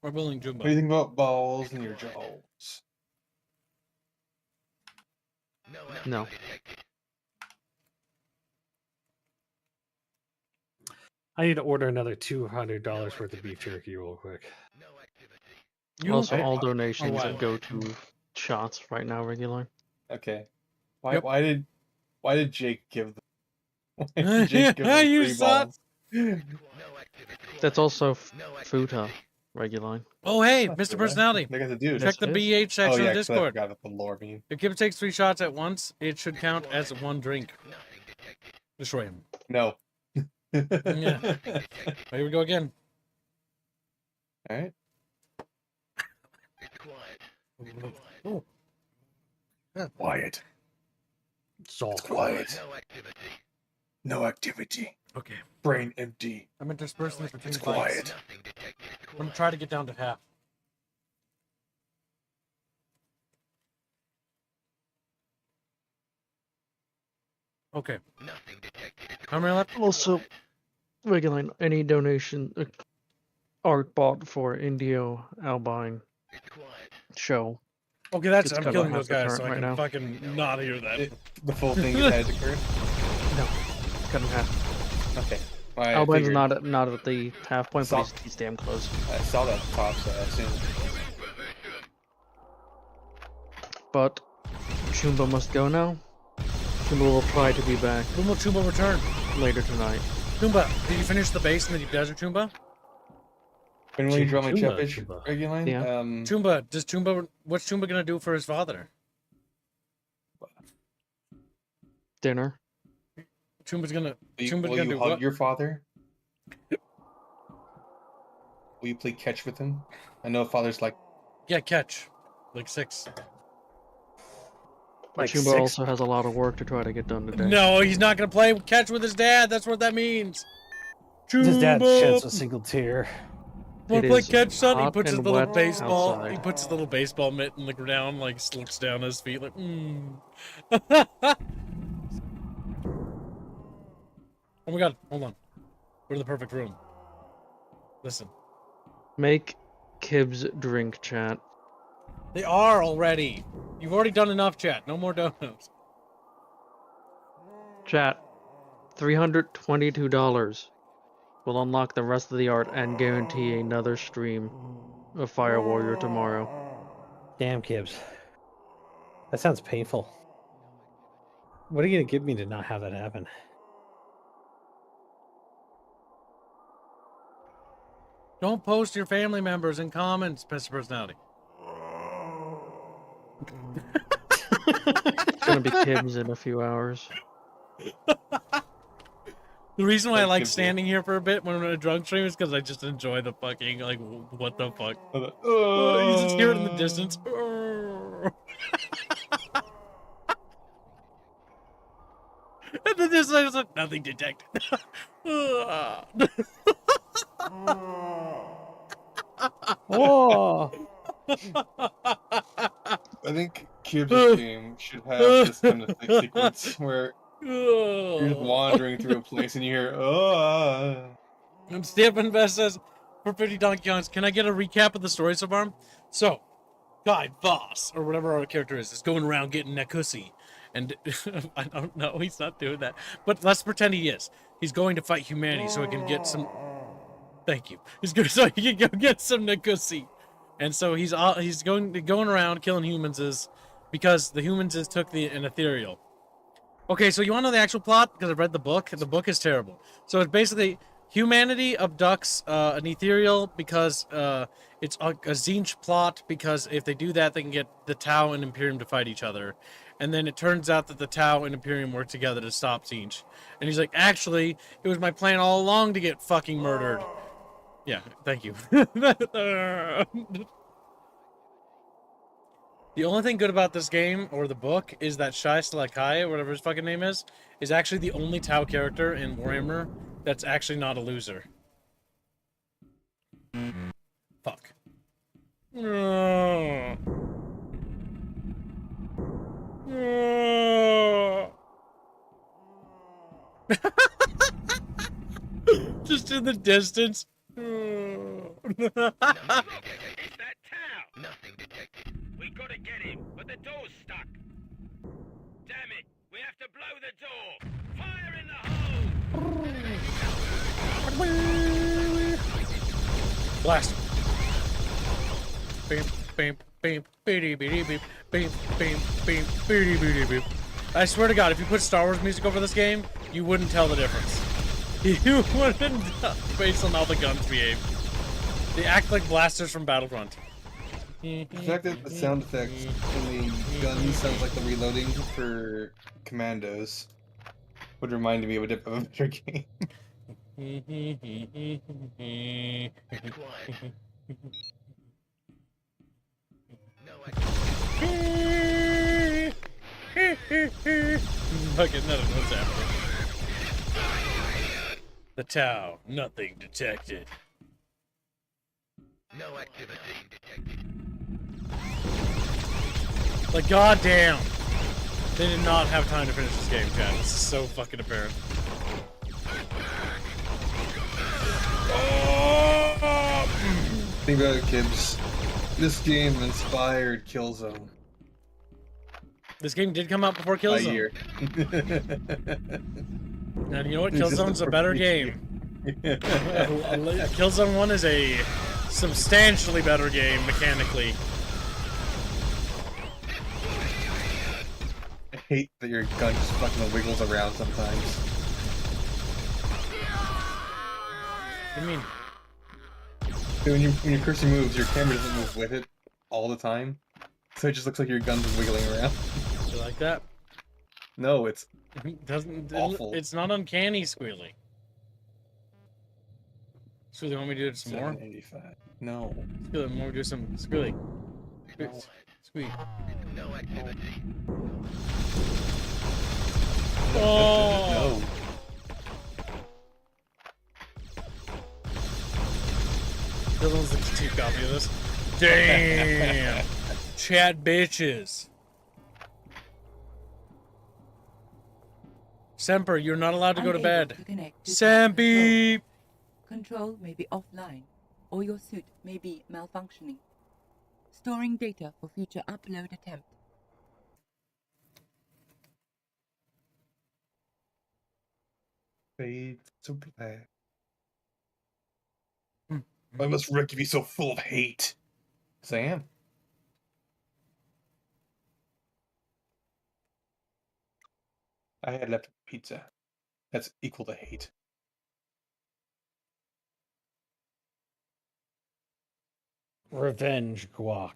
B: We're building Jumbo.
M: What do you think about balls in your jaws?
C: No.
K: I need to order another $200 worth of beef jerky real quick.
C: Also, all donations go to shots right now, regular.
M: Okay. Why?
B: Yep.
M: Why did Jake give them? Why did Jake give them
B: You
M: 3
B: saw
M: balls?
C: That's also Futa, regular.
B: Oh, hey, Mr. Personality.
M: They got to do.
B: Check the BH section
M: Oh
B: of
M: yeah, 'cause I
B: Discord.
M: forgot about the lore beam.
B: If Gibbs takes 3 shots at once, it should count as 1 drink. Destroy him.
M: No.
B: Yeah. Here we go again.
M: All right.
B: Oh.
M: Quiet.
K: It's all
M: quiet. No activity.
B: Okay.
M: Brain empty.
B: I'm interspersing this between
M: It's
B: fights.
M: quiet.
B: I'm gonna try to get down to half. Okay. How many left?
C: Also, regular, any donation, art bought for Indio Albine show.
B: Okay, that's
C: It's
B: I'm
C: cut
B: killing
C: in
B: those
C: half
B: guys, so
C: right
B: I can
C: now.
B: fucking not hear that.
M: The full thing has occurred.
C: No, it's cut in half.
M: Okay. Well, I
C: Albine's
M: figured-
C: not at the half point, but he's damn close.
M: I saw that top, so I assumed.
C: But Chumba must go now. Chumba will try to be back
B: When will Chumba return?
C: later tonight.
B: Chumba, did you finish the base in the deep desert, Chumba?
M: When will you draw my
K: Chumba,
M: Chatfish
K: Chumba.
M: regular?
C: Yeah.
B: Chumba, what's Chumba gonna do for his father?
C: Dinner.
B: Chumba's gonna.
M: Will
B: Chumba's
M: you
B: gonna do
M: hug
B: what?
M: your father? Will you play catch with him? I know father's like,
B: Yeah, catch. Like 6.
C: But Chumba
A: 6.
C: also has a lot of work to try to get done today.
B: No, he's not gonna play catch with his dad. That's what that means.
A: His dad
B: Chumba!
A: sheds a single tear.
B: Wanna
C: It
B: play
C: is
B: catch, son? He
C: hot
B: puts his
C: and
B: little
C: wet
B: baseball.
C: outside.
B: He puts his little baseball mitt in the ground, like looks down at his feet, like. Oh my god! Hold on. Go to the perfect room. Listen.
C: Make Kibbs drink, chat.
B: They are already. You've already done enough, chat. No more donuts.
C: Chat. $322 will unlock the rest of the art and guarantee another stream of Fire Warrior tomorrow.
A: Damn, Kibbs. That sounds painful. What are you gonna give me to not have that happen?
B: Don't post your family members in comments, Mr. Personality.
C: It's gonna be Kibbs in a few hours.
B: The reason why I like standing here for a bit when I'm in a drunk stream is because I just enjoy the fucking, like, what the fuck. You just hear it in the distance. And then this is like, nothing detected.
A: Oh!
M: I think Kibbs' game should have this kind of sequence where you're just wandering through a place and you hear, oh.
B: And Stephen Best says, for 50 Donkey Kongs, can I get a recap of the story so far? So, Guy Voss, or whatever our character is going around getting that cussy. And I don't know, he's not doing that. But let's pretend he is. He's going to fight humanity so he can get some... Thank you. He's going so he can go get some Nikusi. And so he's going around killing humans because the humans took an ethereal. Okay, so you want to know the actual plot? Because I've read the book. The book is terrible. So it's basically humanity abducts an ethereal because it's a Zinch plot, because if they do that, they can get the Tau and Imperium to fight each other. And then it turns out that the Tau and Imperium work together to stop Zinch. And he's like, actually, it was my plan all along to get fucking murdered. Yeah, thank you. The only thing good about this game, or the book, is that Shai Salakai, or whatever his fucking name is actually the only Tau character in Warhammer that's actually not a loser. Fuck. Just in the distance.
H: It's that Tau! Nothing detected. We gotta get him, but the door's stuck. Damn it! We have to blow the door! Fire in the hole!
B: Blast. Beep, beep, beep, beep, beep, beep, beep, beep, beep, beep, beep, beep, beep. I swear to God, if you put Star Wars music over this game, you wouldn't tell the difference. You wouldn't, based on how the guns behave. They act like blasters from Battlefront.
M: The fact that the sound effects in the gun sounds like the reloading for Commandos would remind me of a better game.
B: Fucking none of what's happening. The Tau, nothing detected.
H: No activity detected.
B: Like, goddamn. They did not have time to finish this game, chat. This is so fucking apparent.
M: Think about it, kids. This game inspired Killzone.
B: This game did come out before Killzone.
M: A year.
B: And you know what? Killzone's a better game. Killzone 1 is a substantially better game mechanically.
M: I hate that your gun just fucking wiggles around sometimes.
B: What do you mean?
M: When your cursor moves, your camera doesn't move with it all the time. So it just looks like your gun's wiggling around.
B: You like that?
M: No, it's
B: awful. It's not uncanny, Squealy. Squealy, want me to do some more?
M: 785. No.
B: Squealy, want me to do some... Squealy. Squealy.
H: No activity.
B: Oh! This one's the cheap copy of this. Damn! Chat bitches. Semper, you're not allowed to go to bed. Semper!
I: Control may be offline, or your suit may be malfunctioning. Storing data for future upload attempt.
M: Fade to black. Why must Ricky be so full of hate? Because I am. I had left pizza. That's equal to hate.
K: Revenge guac.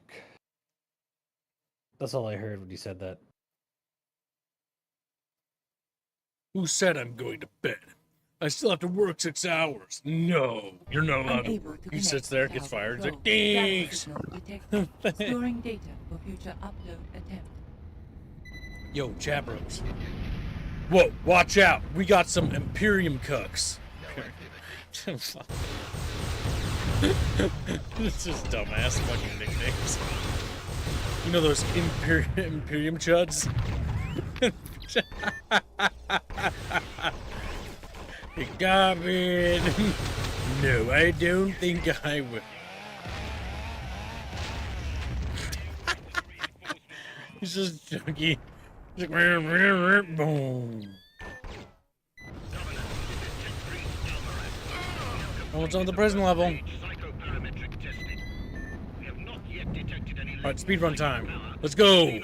K: That's all I heard when you said that.
B: Who said I'm going to bed? I still have to work 6 hours. No, you're not allowed to work. He sits there, gets fired. He's like, thanks.
I: Storing data for future upload attempt.
B: Yo, chat bros. Whoa, watch out. We got some Imperium cooks. This is dumbass fucking nicknames. You know those Imperium chuds? Got it. No, I don't think I will. He's just junky. He's like, boom. Almost on the prison level. Alright, speedrun time. Let's go.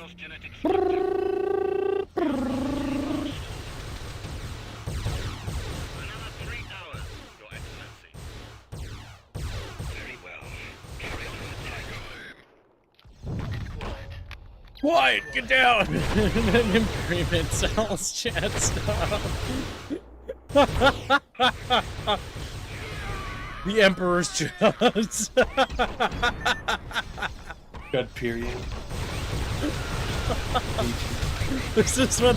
B: Quiet, get down! An Imperium sells chat stuff. The Emperor's chuds.
M: God, period.
B: This is what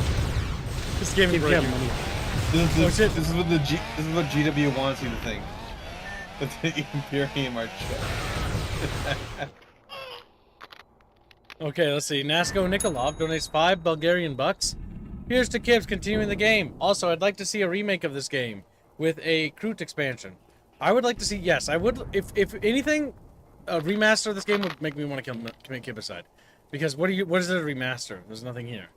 B: this game is breaking.
M: This is what GW wants you to think. That the Imperium are chuds.
B: Okay, let's see. Nasko Nikolov donates 5 Bulgarian bucks. Here's to Kibbs continuing the game. Also, I'd like to see a remake of this game with a Kroot expansion. I would like to see, yes, I would, if anything, a remaster of this game would make me want to commit Kibbicide. Because what is it a remaster? There's nothing here.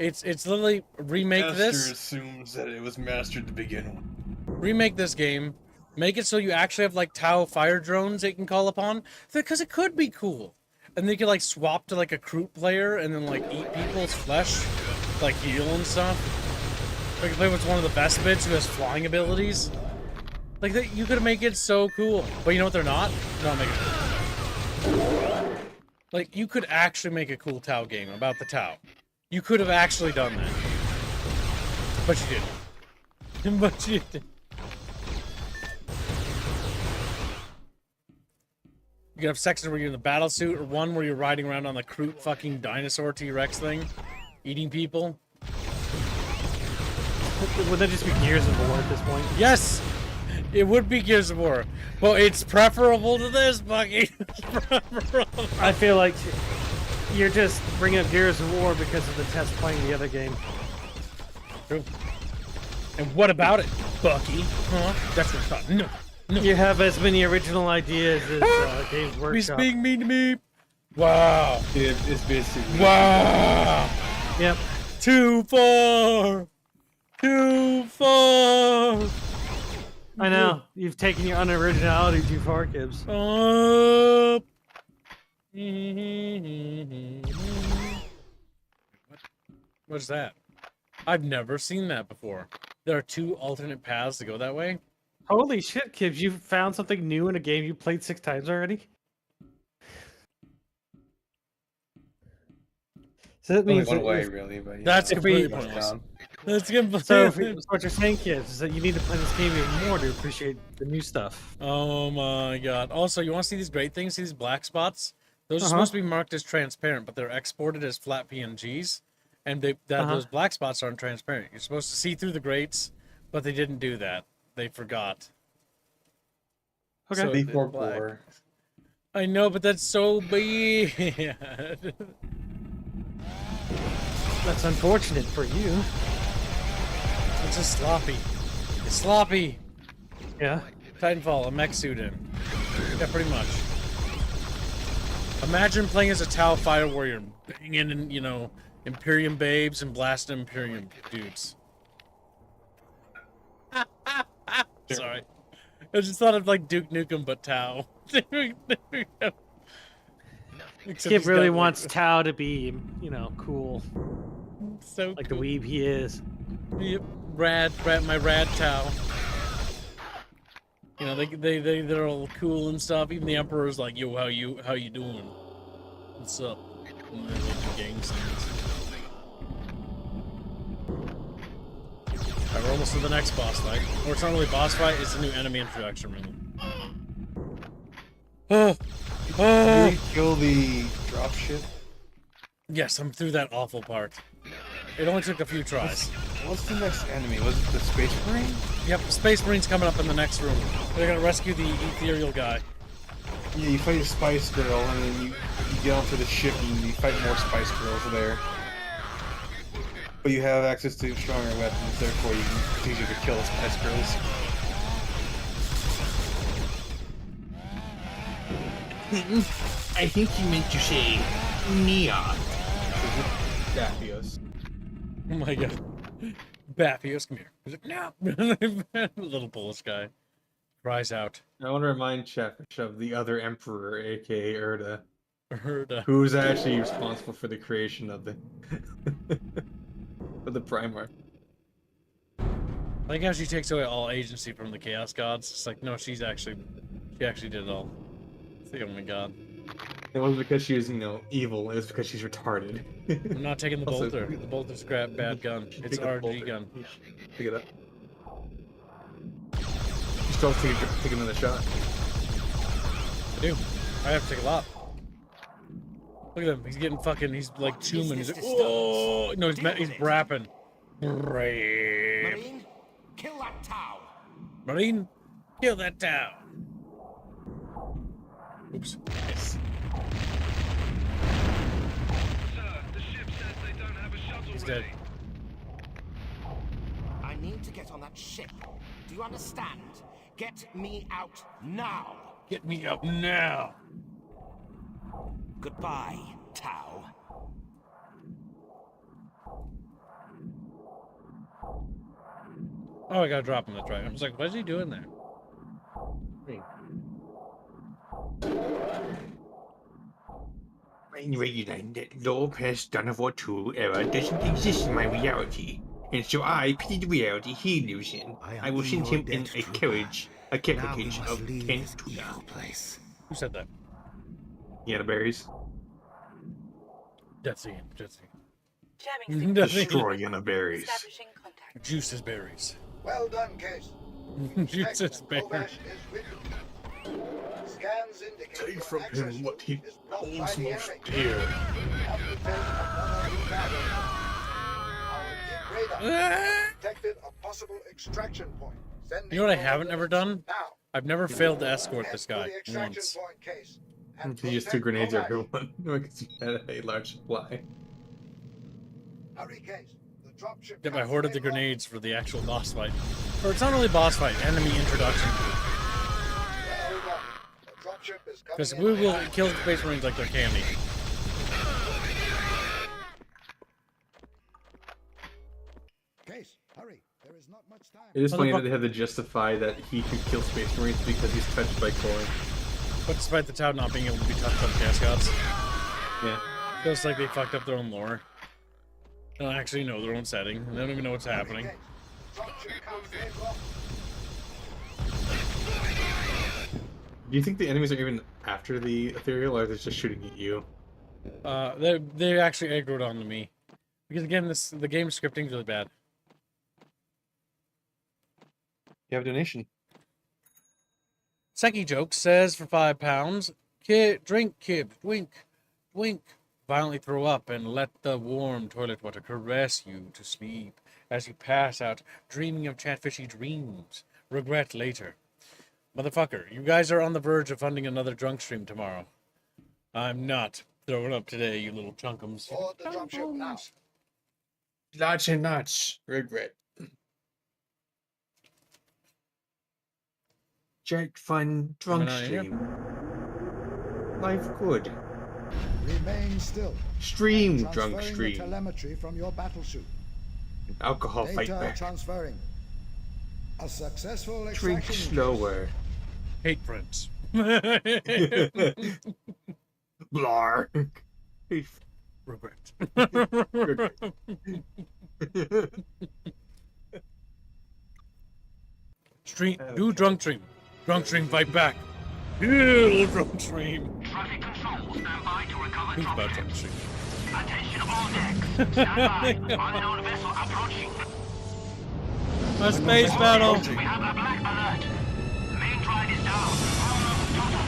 B: It's literally remake this.
M: Master assumes that it was mastered to begin with.
B: Remake this game. Make it so you actually have like Tau fire drones that you can call upon. Because it could be cool. And they could like swap to like a Kroot player and then like eat people's flesh, like heal and stuff. They could play with one of the best bits who has flying abilities. Like that, you could make it so cool. But you know what they're not? Not making it cool. Like you could actually make a cool Tau game about the Tau. You could have actually done that. But you didn't. But you didn't. You could have sections where you're in the battle suit, or one where you're riding around on the Kroot fucking dinosaur T-Rex thing, eating people.
K: Would that just be Gears of War at this point?
B: Yes! It would be Gears of War. Well, it's preferable to this, Bucky.
K: I feel like you're just bringing up Gears of War because of the test playing the other game.
B: True. And what about it, Bucky? Huh? That's what I thought. No. No.
K: You have as many original ideas as Games Workshop.
B: He's being mean to me. Wow.
M: It's basically.
B: Wow.
K: Yep.
B: Too far. Too far.
K: I know. You've taken your unoriginality too far, Gibbs.
B: Up. What's that? I've never seen that before. There are 2 alternate paths to go that way.
K: Holy shit, Gibbs! You found something new in a game you played 6 times already. So that means
M: only one way, really, but yeah.
B: That's completely pointless. That's completely.
K: So what you're saying, Gibbs, is that you need to play this game even more to appreciate the new stuff.
B: Oh my god! Also, you want to see these great things? See these black spots? Those are supposed to be marked as transparent, but they're exported as flat PNGs. and those black spots aren't transparent. You're supposed to see through the grates, but they didn't do that. They forgot.
K: Okay.
B: So
M: Before
B: black.
M: gore.
B: I know, but that's so bad.
K: That's unfortunate for you.
B: It's just sloppy. It's sloppy.
K: Yeah.
B: Titanfall, a mech suit in. Yeah, pretty much. Imagine playing as a Tau Fire Warrior, banging in, you know, Imperium babes and blasting Imperium dudes. Sorry. I just thought of like Duke Nukem, but Tau.
K: Skip really wants Tau to be, you know, cool.
B: So
K: like
B: cool.
K: the weeb he is.
B: Yep, my rad Tau. You know, they're all cool and stuff. Even the Emperor's like, yo, how you doing? What's up? And they're like gang signs. Alright, we're almost to the next boss fight. Or it's not really boss fight, it's a new enemy introduction, really.
M: Did you kill the dropship?
B: Yes, I'm through that awful part. It only took a few tries.
M: What's the next enemy? Was it the Space Marine?
B: Yep, the Space Marine's coming up in the next room. They're gonna rescue the ethereal guy.
M: Yeah, you fight a Spice Girl, and then you get onto the ship and you fight more Spice Girls there. But you have access to stronger weapons, therefore you can easier to kill the Spice Girls.
N: I think you meant to say neon.
M: Daphios.
B: Oh my god. Baphios, come here. He's like, no! Little Polish guy. Cries out.
M: I want to remind Chatfish of the other Emperor, aka Erda.
B: Erda.
M: Who's actually responsible for the creation of the of the Primarch.
B: I like how she takes away all agency from the Chaos Gods. It's like, no, she actually did it all. It's like, oh my god.
M: It wasn't because she was, you know, evil, it was because she's retarded.
B: I'm not taking the
M: Also,
B: bolter. The bolter's crap, bad gun. It's RG gun.
M: Pick it up. You still have to take another shot.
B: I do. I have to take a lot. Look at him. He's getting fucking. He's like tuning. He's like, whoa! No, he's brapping.
F: Marine, kill that Tau.
B: Marine, kill that Tau. Oops. Yes. He's dead.
F: I need to get on that ship. Do you understand? Get me out now.
B: Get me out now.
F: Goodbye, Tau.
B: Oh, I gotta drop him. That's right. I was like, what is he doing there?
N: In Reguline, that law past Donovan 2 era doesn't exist in my reality. And so I pity the reality he lives in. I will send him in a carriage of 10 tuna.
B: Who said that?
M: Yeah, berries.
B: Jetsy.
M: Destroy Yana berries.
B: Juice's berries.
J: Well done, Case.
B: Juice's berries.
J: Scans indicate
M: Take from him what he holds most dear.
J: Detected a possible extraction point.
B: You know what I haven't ever done? I've never failed to escort this guy once.
M: He just threw grenades at everyone because he had a large supply.
J: Hurry, Case. The dropship.
B: Yep, I hoarded the grenades for the actual boss fight. Or it's not really boss fight, enemy introduction. Because we will kill the Space Marines like they're candy.
J: Case, hurry. There is not much time.
M: It is funny that they had to justify that he could kill Space Marines because he's touched by core.
B: But despite the Tau not being able to be touched on Chaos Gods.
M: Yeah.
B: Feels like they fucked up their own lore. They don't actually know their own setting. They don't even know what's happening.
M: Do you think the enemies are even after the ethereal, or are they just shooting at you?
B: They actually aggroed onto me. Because again, the game scripting is really bad.
M: You have a donation.
B: Seki Joke says for £5, drink, kid, wink, violently throw up and let the warm toilet water caress you to sleep as you pass out, dreaming of chatfishy dreams. Regret later. Motherfucker, you guys are on the verge of funding another drunk stream tomorrow. I'm not throwing up today, you little chunkums.
J: For the dropship now.
N: Lots and lots. Regret. Chat fun drunk stream. Life good.
J: Remain still.
N: Stream drunk
J: Transferring the
N: stream.
J: telemetry from your battle suit.
N: Alcohol fight
J: Data
N: back.
J: transferring. A successful
N: Drink
J: extraction.
N: slower.
B: Hate friends.
N: Blar.
B: Regret. Stream. Do drunk stream. Drunk stream fight back. Heal drunk stream.
H: Traffic control, stand by to recover
B: Who's about
H: drunk
B: drunk stream?
H: Attention all decks. Stand by. Unknown vessel approaching.
B: A space battle.
H: We have a black alert. Main drive is down. Power total.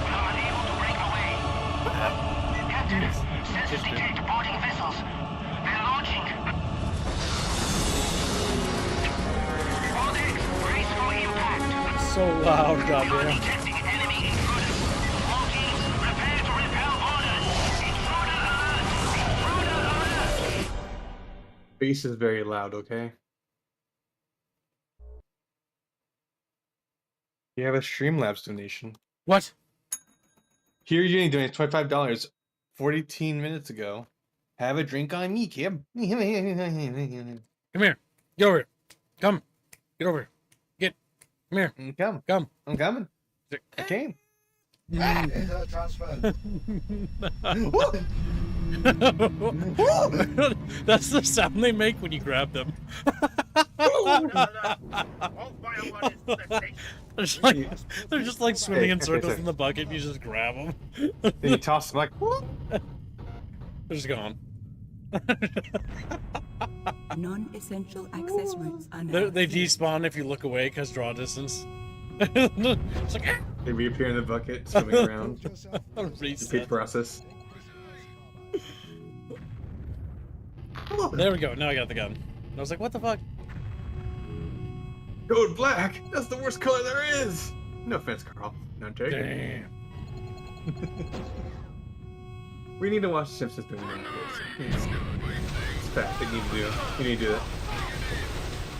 H: We are unable to break away. Captain, sensors detect boarding vessels. They're launching. All decks, brace for impact.
B: So loud, goddamn.
H: Detecting enemy intruders. All teams, prepare to repel orders. Intruder alert. Intruder alert.
N: Bass is very loud, okay? You have a Streamlabs donation.
B: What?
N: Here you donated $25 14 minutes ago. Have a drink on me, kid.
B: Come here. Get over here. Come. Get over here. Get. Come here.
N: Come.
B: Come.
N: I'm coming. I came.
J: Data transferred.
B: That's the sound they make when you grab them. They're just like swimming in circles in the bucket. And you just grab them.
N: Then you toss them like, whoop.
B: They're just gone.
I: Non-essential access routes are now
B: They despawn if you look away because draw distance. It's like, ah!
N: They reappear in the bucket, swimming around.
B: Reset.
N: Repeat process.
B: There we go. Now I got the gun. I was like, what the fuck?
N: Gold black. That's the worst color there is. No offense, Carl. None taken.
B: Damn.
N: We need to watch Simpsons doing this. It's fact. They need to do. We need to do that.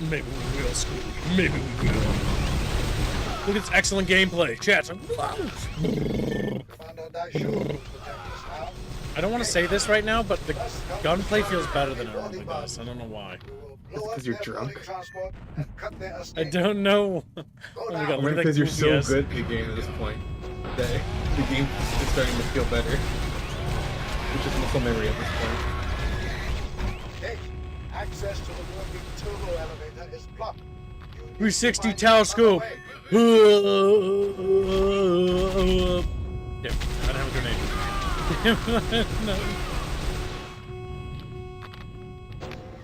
B: Maybe we will, Scooby. Maybe we will. Look at this excellent gameplay. Chat. I don't want to say this right now, but the gunplay feels better than it normally does. I don't know why.
N: It's because you're drunk.
B: I don't know. Oh my god, look at that
N: Because you're so
B: goofy-ass-
N: good at the game at this point that the game is starting to feel better. Which is muscle memory at this point.
J: Hey, access to the working turbo elevator is blocked.
B: 360 Tau scope. Damn, I don't have a grenade. No.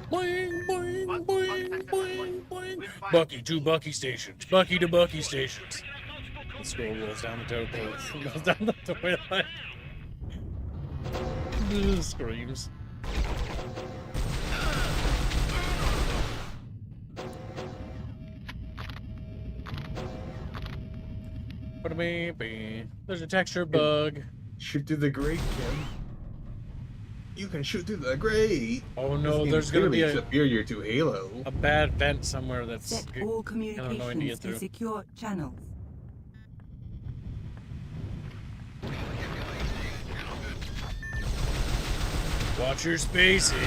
B: Boing, boing, boing, boing, boing. Bucky to Bucky stations. Bucky to Bucky stations. The scroll rolls down the toilet. Rolls down the toilet. Screams. There's a texture bug.
N: Shoot through the grate, Kim. You can shoot through the grate.
B: Oh no,
N: This
B: there's
N: game
B: gonna be
N: clearly superior to Halo.
B: a bad vent somewhere that's
I: set
B: kind
I: all
B: of annoying to
I: communications
B: get
I: to
B: through.
I: secure channels.
B: Watch your spacing.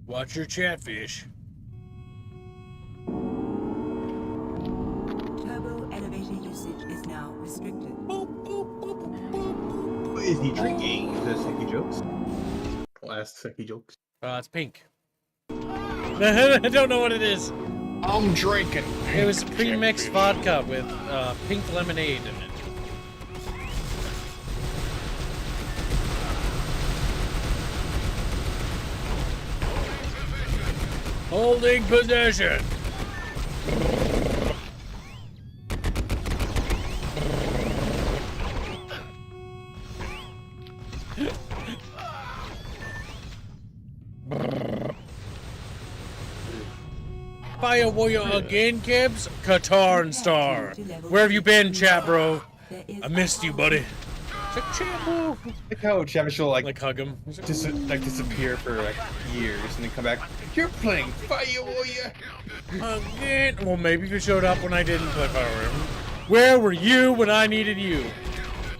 B: Watch your chatfish.
I: Turbo elevator usage is now restricted.
N: What is he drinking? Is that Seki jokes? Last Seki jokes.
B: It's pink. I don't know what it is.
N: I'm drinking.
B: It was pre-mixed vodka with pink lemonade in it. Holding possession. Fire Warrior again, Kibbs? Katarn Star. Where have you been, chat bro? I missed you, buddy. It's like, chat bro.
M: Like how Chavish will like
B: hug him.
M: Disappear for like years and then come back. You're playing Fire Warrior
B: again. Well, maybe you showed up when I didn't play Fire Warrior. Where were you when I needed you?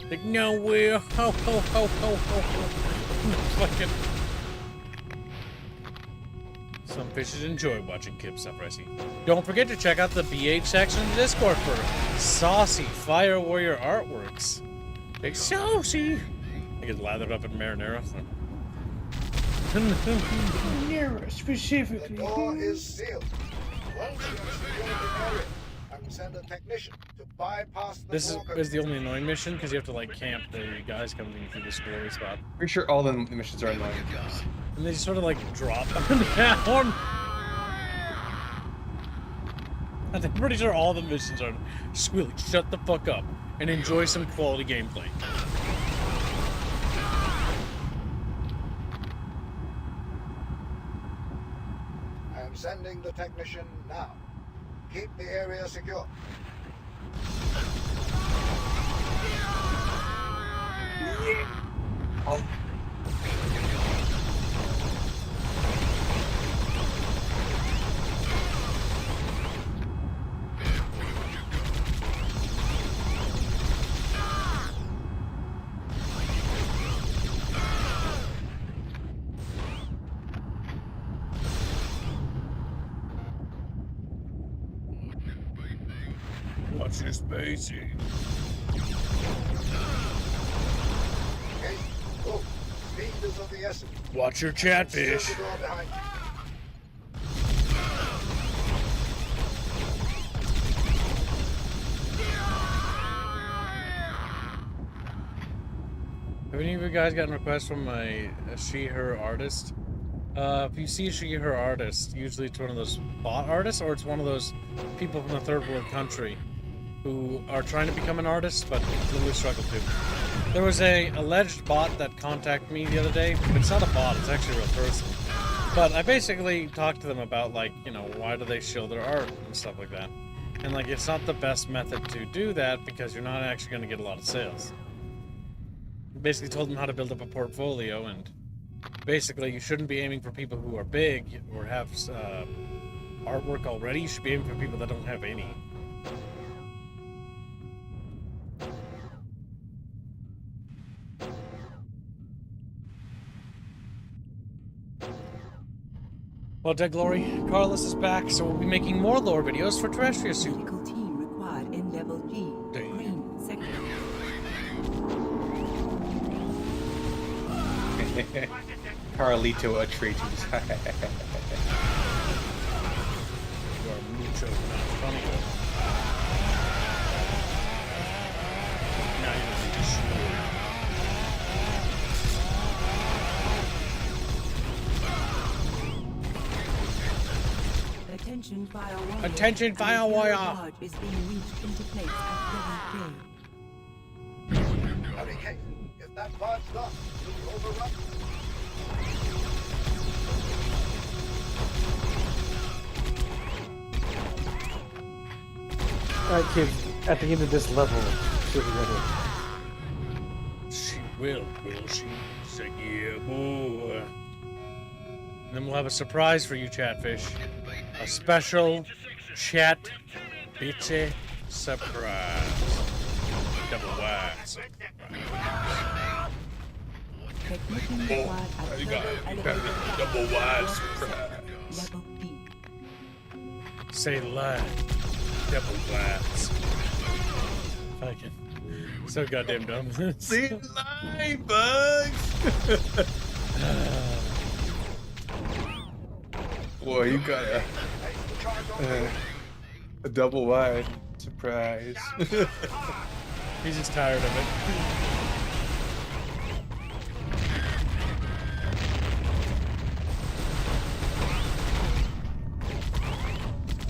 B: Like nowhere. Ho ho ho ho ho ho. Fucking. Some fishes enjoy watching Kib suffer, I see. Don't forget to check out the BH section of the Discord for saucy Fire Warrior artworks. Like saucy. I get lathered up in marinara.
J: Marinara specifically. The door is sealed. Once you secure the area, I will send a technician to bypass the
B: This is the only annoying mission because you have to like camp the guys coming through this glory spot.
M: Pretty sure all the missions are annoying.
B: And they just sort of like drop down. I'm pretty sure all the missions are Squealy, shut the fuck up and enjoy some quality gameplay.
J: I am sending the technician now. Keep the area secure.
M: Oh.
B: Watch your spacing.
J: Okay, go. Speed is of the essence.
B: Watch your chatfish. Have any of you guys gotten requests from a she/her artist? If you see a she/her artist, usually it's one of those bot artists, or it's one of those people from a third world country who are trying to become an artist, but literally struggle to. There was a alleged bot that contacted me the other day. It's not a bot, it's actually a real person. But I basically talked to them about, like, you know, why do they show their art and stuff like that. And, like, it's not the best method to do that because you're not actually going to get a lot of sales. Basically told them how to build up a portfolio, and basically you shouldn't be aiming for people who are big or have artwork already. You should be aiming for people that don't have any. Well, Dead Glory, Carlos is back, so we'll be making more lore videos for Terrestrial Suit.
I: Medical team required in level G. Green sector.
M: Carlito Atreides.
B: You are mucho not funny. Now you're
I: Attention fire warrior.
B: Attention fire warrior.
I: Charge is being reached into place at level J.
J: Okay, if that barge stops, you'll be overrun.
A: Alright, kids, at the end of this level, she'll be ready.
B: She will she? Say, yeah, boy. And then we'll have a surprise for you, Chatfish. A special chat bitchy surprise. Double wide surprise. You got it. Double wide surprise. Say the line. Double wide surprise. Fucking. So goddamn dumb.
M: Say the line, Bugs! Boy, you got a double wide surprise.
B: He's just tired of it.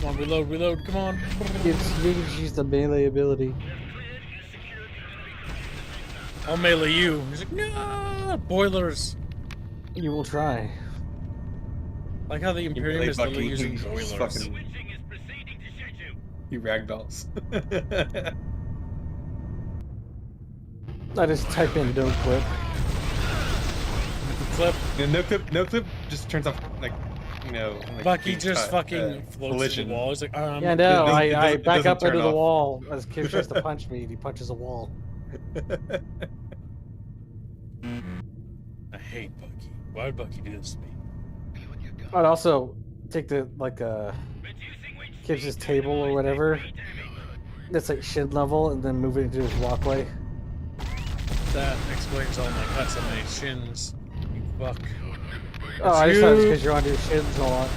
B: Come on, reload, come on.
A: It's me to use the melee ability.
B: I'll melee you. He's like, no! Boilers.
A: You will try.
B: Like how the Imperium is literally using
M: He's
B: boilers.
M: fucking... He ragdolls.
A: I just type in no clip.
B: Clip.
M: No clip just turns off, like, you know... Like,
B: Bucky just fucking floats to
M: collision.
B: the wall. He's like,
A: Yeah, no, I back up into the
M: off.
A: wall as Kib tries to punch me, and he punches a wall.
B: I hate Bucky. Why would Bucky do this to me?
A: I'd also take the, Kib's table or whatever, that's like shin level, and then move it into his walkway.
B: That explains all my cuts on my shins. You fuck.
A: Oh, I just thought it's because you're on your shins a lot.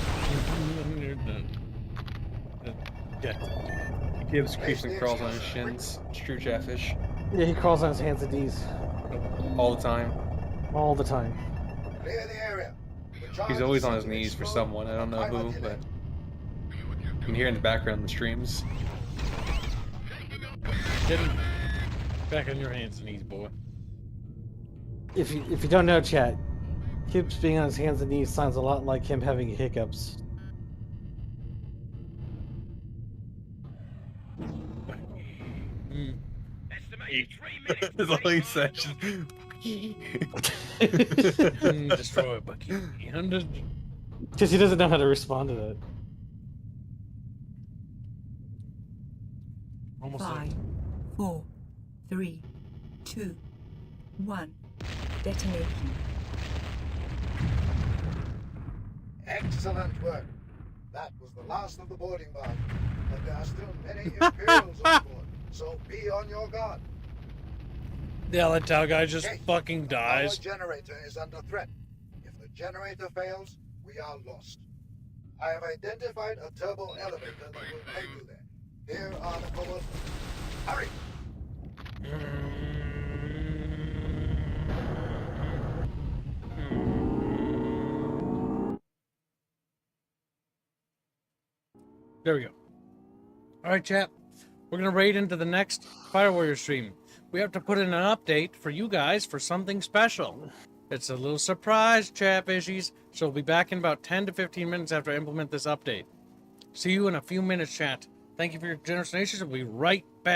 M: Gibbs creeps and crawls on his shins. It's true Chatfish.
A: Yeah, he crawls on his hands and knees.
M: All the time.
A: All the time.
J: Clear the area.
M: He's always on his knees for someone. I don't know who, but you can hear in the background the streams.
B: Get him back on your hands and knees, boy.
A: If you don't know, chat, Kib's being on his hands and knees sounds a lot like him having hiccups.
M: That's all he says.
B: Destroy Bucky.
A: Because he doesn't know how to respond to that.
B: Almost
I: 5, 4, 3, 2, 1. Detonation.
J: Excellent work. That was the last of the boarding barge, but there are still many Imperials on board, so be on your guard.
B: The Allentown guy just fucking
J: Our
B: dies.
J: generator is under threat. If the generator fails, we are lost. I have identified a turbo elevator that will take you there. Here are the coordinates. Hurry!
B: There we go. Alright, chat. We're gonna raid into the next Fire Warrior stream. We have to put in an update for you guys for something special. It's a little surprise, Chatfishies. So we'll be back in about 10 to 15 minutes after I implement this update. See you in a few minutes, chat. Thank you for your generous donations. We'll be right back.